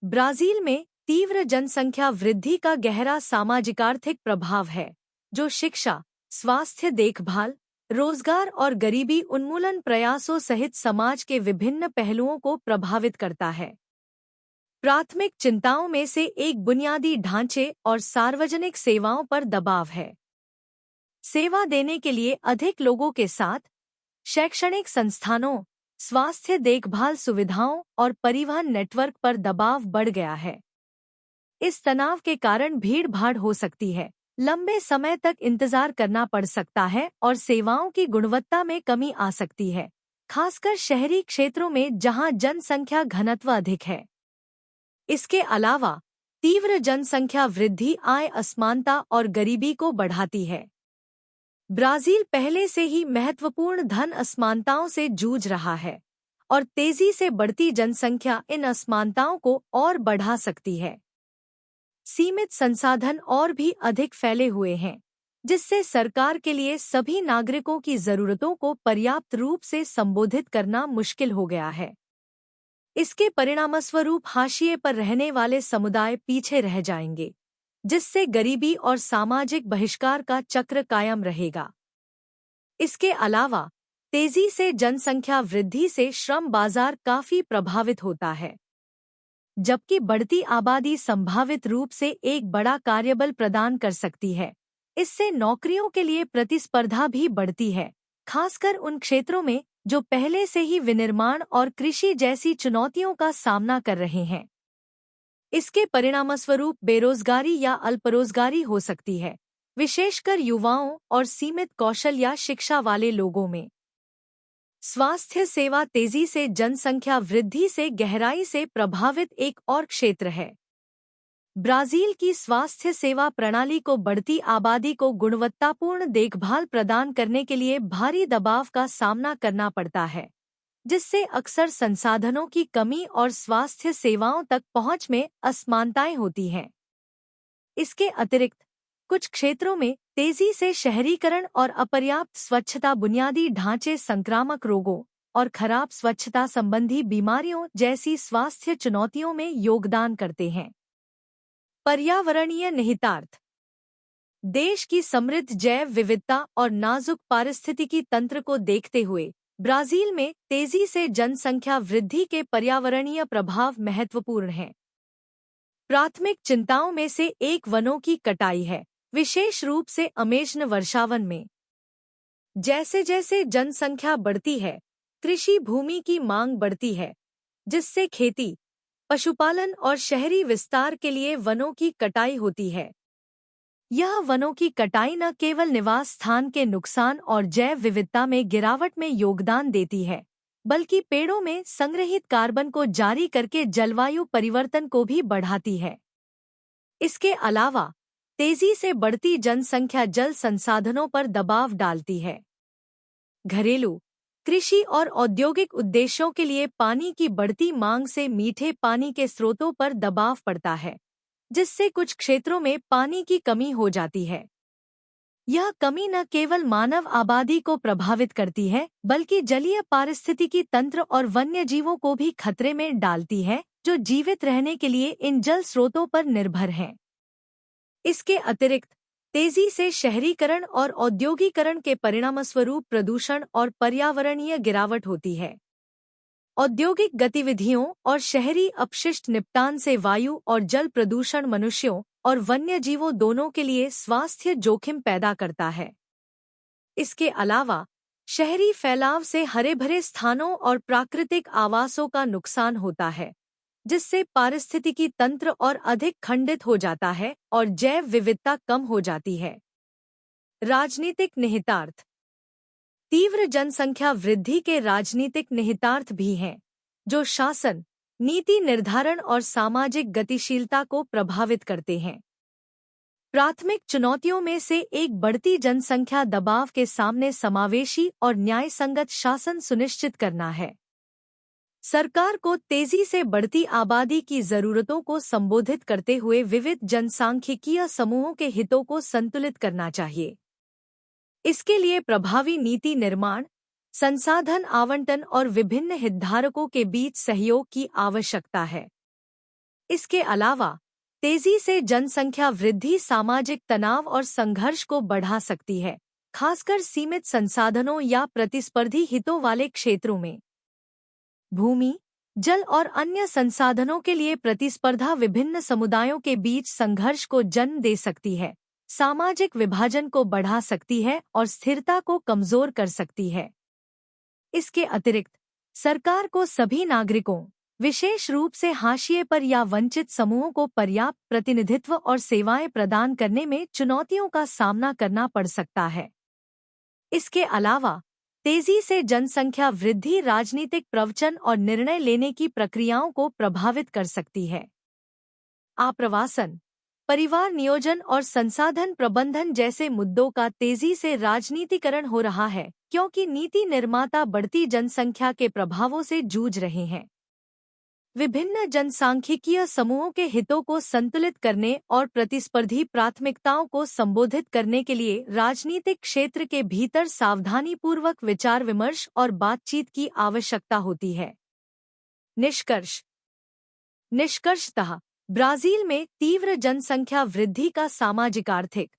ब्राजील में तीव्र जनसंख्या वृद्धि का गहरा सामाजिक आर्थिक प्रभाव है, जो शिक्षा, स्वास्थ्य देखभाल, रोजगार और गरीबी उन्मूलन प्रयासों सहित समाज के विभिन्न पहलुओं को प्रभावित करता है। प्राथमिक चिंताओं में से एक बुनियादी ढांचे और सार्वजनिक सेवाओं पर दबाव है। सेवा देने के लिए अधिक लोगों के साथ शैक्षणिक संस्थानों, स्वास्थ्य देखभाल सुविधाओं और परिवहन नेटवर्क पर दबाव बढ़ गया है। इस तनाव के कारण भीड़-भाड़ हो सकती है, लंबे समय तक इंतजार करना पड़ सकता है और सेवाओं की गुणवत्ता में कमी आ सकती है, खासकर शहरी क्षेत्रों में जहां जनसंख्या घनत्व अधिक है। इसके अलावा तीव्र जनसंख्या वृद्धि आय असमानता और गरीबी को बढ़ाती है। ब्राजील पहले से ही महत्वपूर्ण धन असमानताओं से जूझ रहा है और तेजी से बढ़ती जनसंख्या इन असमानताओं को और बढ़ा सकती है। सीमित संसाधन और भी अधिक फैले हुए हैं, जिससे सरकार के लिए सभी नागरिकों की जरूरतों को पर्याप्त रूप से संबोधित करना मुश्किल हो गया है। इसके परिणामस्वरूप हाशिए पर रहने वाले समुदाय पीछे रह जाएंगे, जिससे गरीबी और सामाजिक बहिष्कार का चक्र कायम रहेगा। इसके अलावा तेजी से जनसंख्या वृद्धि से श्रम बाजार काफी प्रभावित होता है। जबकि बढ़ती आबादी संभावित रूप से एक बड़ा कार्यबल प्रदान कर सकती है, इससे नौकरियों के लिए प्रतिस्पर्धा भी बढ़ती है, खासकर उन क्षेत्रों में जो पहले से ही विनिर्माण और कृषि जैसी चुनौतियों का सामना कर रहे हैं। इसके परिणामस्वरूप बेरोजगारी या अल्परोजगारी हो सकती है, विशेषकर युवाओं और सीमित कौशल या शिक्षा वाले लोगों में। स्वास्थ्य सेवा तेजी से जनसंख्या वृद्धि से गहराई से प्रभावित एक और क्षेत्र है। ब्राजील की स्वास्थ्य सेवा प्रणाली को बढ़ती आबादी को गुणवत्तापूर्ण देखभाल प्रदान करने के लिए भारी दबाव का सामना करना पड़ता है, जिससे अक्सर संसाधनों की कमी और स्वास्थ्य सेवाओं तक पहुंच में असमानताएं होती हैं। इसके अतिरिक्त कुछ क्षेत्रों में तेजी से शहरीकरण और अपर्याप्त स्वच्छता बुनियादी ढांचे संक्रामक रोगों और खराब स्वच्छता संबंधी बीमारियों जैसी स्वास्थ्य चुनौतियों में योगदान करते हैं। पर्यावरणीय निहितार्थ। देश की समृद्ध जैव विविधता और नाजुक पारिस्थितिकी तंत्र को देखते हुए ब्राजील में तेजी से जनसंख्या वृद्धि के पर्यावरणीय प्रभाव महत्वपूर्ण हैं। प्राथमिक चिंताओं में से एक वनों की कटाई है, विशेष रूप से अमेज़न वर्षावन में। जैसे जैसे जनसंख्या बढ़ती है, कृषि भूमि की मांग बढ़ती है, जिससे खेती, पशुपालन और शहरी विस्तार के लिए वनों की कटाई होती है। यह वनों की कटाई न केवल निवास स्थान के नुकसान और जैव विविधता में गिरावट में योगदान देती है, बल्कि पेड़ों में संग्रहित कार्बन को जारी करके जलवायु परिवर्तन को भी बढ़ाती है। इसके अलावा तेजी से बढ़ती जनसंख्या जल संसाधनों पर दबाव डालती है। घरेलू, कृषि और औद्योगिक उद्देश्यों के लिए पानी की बढ़ती मांग से मीठे पानी के स्रोतों पर दबाव पड़ता है, जिससे कुछ क्षेत्रों में पानी की कमी हो जाती है। यह कमी न केवल मानव आबादी को प्रभावित करती है, बल्कि जलीय पारिस्थितिकी तंत्र और वन्य जीवों को भी खतरे में डालती है, जो जीवित रहने के लिए इन जल स्रोतों पर निर्भर हैं। इसके अतिरिक्त तेजी से शहरीकरण और औद्योगीकरण के परिणामस्वरूप प्रदूषण और पर्यावरणीय गिरावट होती है। औद्योगिक गतिविधियों और शहरी अपशिष्ट निपटान से वायु और जल प्रदूषण मनुष्यों और वन्यजीवों दोनों के लिए स्वास्थ्य जोखिम पैदा करता है। इसके अलावा शहरी फैलाव से हरे-भरे स्थानों और प्राकृतिक आवासों का नुकसान होता है, जिससे पारिस्थितिकी तंत्र और अधिक खंडित हो जाता है और जैव विविधता कम हो जाती है। राजनीतिक निहितार्थ। तीव्र जनसंख्या वृद्धि के राजनीतिक निहितार्थ भी हैं, जो शासन, नीति निर्धारण और सामाजिक गतिशीलता को प्रभावित करते हैं। प्राथमिक चुनौतियों में से एक बढ़ती जनसंख्या दबाव के सामने समावेशी और न्यायसंगत शासन सुनिश्चित करना है। सरकार को तेजी से बढ़ती आबादी की जरूरतों को संबोधित करते हुए विविध जनसांख्यिकीय समूहों के हितों को संतुलित करना चाहिए। इसके लिए प्रभावी नीति निर्माण, संसाधन आवंटन और विभिन्न हितधारकों के बीच सहयोग की आवश्यकता है। इसके अलावा तेजी से जनसंख्या वृद्धि सामाजिक तनाव और संघर्ष को बढ़ा सकती है, खासकर सीमित संसाधनों या प्रतिस्पर्धी हितों वाले क्षेत्रों में। भूमि, जल और अन्य संसाधनों के लिए प्रतिस्पर्धा विभिन्न समुदायों के बीच संघर्ष को जन्म दे सकती है, सामाजिक विभाजन को बढ़ा सकती है और स्थिरता को कमजोर कर सकती है। इसके अतिरिक्त सरकार को सभी नागरिकों, विशेष रूप से हाशिए पर या वंचित समूहों को पर्याप्त प्रतिनिधित्व और सेवाएं प्रदान करने में चुनौतियों का सामना करना पड़ सकता है। इसके अलावा तेजी से जनसंख्या वृद्धि राजनीतिक प्रवचन और निर्णय लेने की प्रक्रियाओं को प्रभावित कर सकती है। आप्रवासन, परिवार नियोजन और संसाधन प्रबंधन जैसे मुद्दों का तेजी से राजनीतिकरण हो रहा है, क्योंकि नीति निर्माता बढ़ती जनसंख्या के प्रभावों से जूझ रहे हैं। विभिन्न जनसांख्यिकीय समूहों के हितों को संतुलित करने और प्रतिस्पर्धी प्राथमिकताओं को संबोधित करने के लिए राजनीतिक क्षेत्र के भीतर सावधानीपूर्वक विचार विमर्श और बातचीत की आवश्यकता होती है। निष्कर्षतः ब्राजील में तीव्र जनसंख्या वृद्धि का सामाजिक, आर्थिक,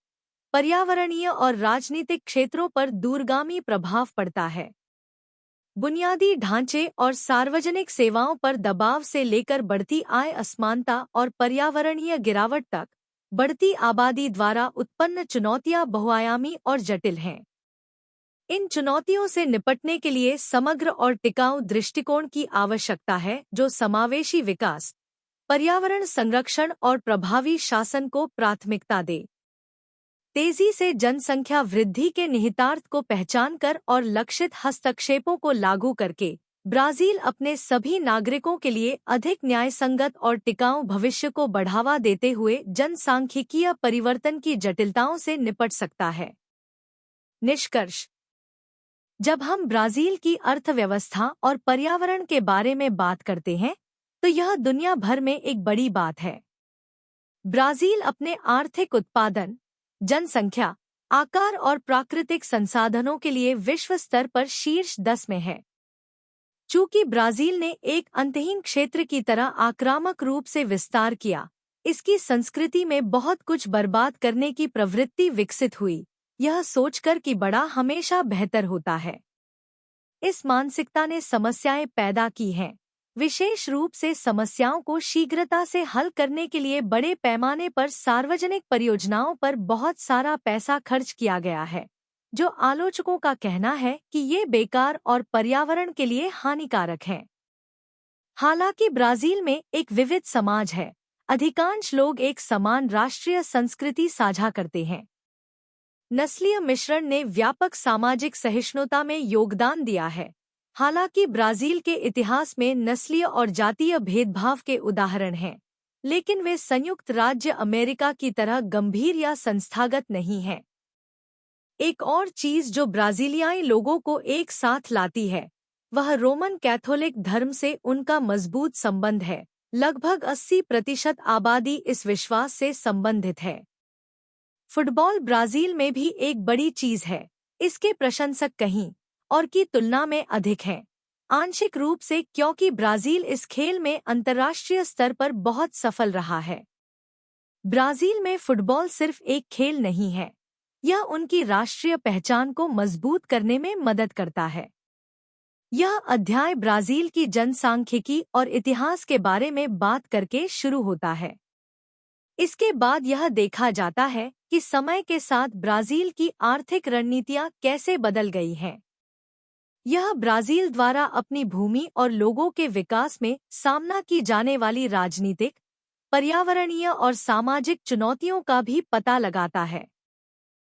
पर्यावरणीय और राजनीतिक क्षेत्रों पर दूरगामी प्रभाव पड़ता है। बुनियादी ढांचे और सार्वजनिक सेवाओं पर दबाव से लेकर बढ़ती आय असमानता और पर्यावरणीय गिरावट तक बढ़ती आबादी द्वारा उत्पन्न चुनौतियां बहुआयामी और जटिल हैं। इन चुनौतियों से निपटने के लिए समग्र और टिकाऊ दृष्टिकोण की आवश्यकता है, जो समावेशी विकास, पर्यावरण संरक्षण और प्रभावी शासन को प्राथमिकता दे। तेजी से जनसंख्या वृद्धि के निहितार्थ को पहचानकर और लक्षित हस्तक्षेपों को लागू करके ब्राजील अपने सभी नागरिकों के लिए अधिक न्यायसंगत और टिकाऊ भविष्य को बढ़ावा देते हुए जनसांख्यिकीय परिवर्तन की जटिलताओं से निपट सकता है। निष्कर्ष: जब हम ब्राजील की अर्थव्यवस्था और पर्यावरण के बारे में बात करते हैं, तो यह दुनिया भर में एक बड़ी बात है। ब्राजील अपने आर्थिक उत्पादन, जनसंख्या, आकार और प्राकृतिक संसाधनों के लिए विश्व स्तर पर शीर्ष 10 में है। चूंकि ब्राजील ने एक अंतहीन क्षेत्र की तरह आक्रामक रूप से विस्तार किया, इसकी संस्कृति में बहुत कुछ बर्बाद करने की प्रवृत्ति विकसित हुई, यह सोचकर कि बड़ा हमेशा बेहतर होता है। इस मानसिकता ने समस्याएं पैदा की हैं, विशेष रूप से समस्याओं को शीघ्रता से हल करने के लिए बड़े पैमाने पर सार्वजनिक परियोजनाओं पर बहुत सारा पैसा खर्च किया गया है, जो आलोचकों का कहना है कि ये बेकार और पर्यावरण के लिए हानिकारक हैं। हालांकि ब्राजील में एक विविध समाज है, अधिकांश लोग एक समान राष्ट्रीय संस्कृति साझा करते हैं। नस्लीय मिश्रण ने व्यापक सामाजिक सहिष्णुता में योगदान दिया है। हालांकि ब्राजील के इतिहास में नस्लीय और जातीय भेदभाव के उदाहरण हैं, लेकिन वे संयुक्त राज्य अमेरिका की तरह गंभीर या संस्थागत नहीं हैं। एक और चीज जो ब्राजीलियाई लोगों को एक साथ लाती है, वह रोमन कैथोलिक धर्म से उनका मजबूत संबंध है। लगभग 80% आबादी इस विश्वास से संबंधित है। फुटबॉल ब्राजील में भी एक बड़ी चीज है। इसके प्रशंसक कहीं और की तुलना में अधिक हैं, आंशिक रूप से क्योंकि ब्राजील इस खेल में अंतर्राष्ट्रीय स्तर पर बहुत सफल रहा है। ब्राजील में फुटबॉल सिर्फ एक खेल नहीं है, यह उनकी राष्ट्रीय पहचान को मजबूत करने में मदद करता है। यह अध्याय ब्राजील की जनसांख्यिकी और इतिहास के बारे में बात करके शुरू होता है। इसके बाद यह देखा जाता है कि समय के साथ ब्राजील की आर्थिक रणनीतियां कैसे बदल गई हैं। यह ब्राजील द्वारा अपनी भूमि और लोगों के विकास में सामना की जाने वाली राजनीतिक, पर्यावरणीय और सामाजिक चुनौतियों का भी पता लगाता है।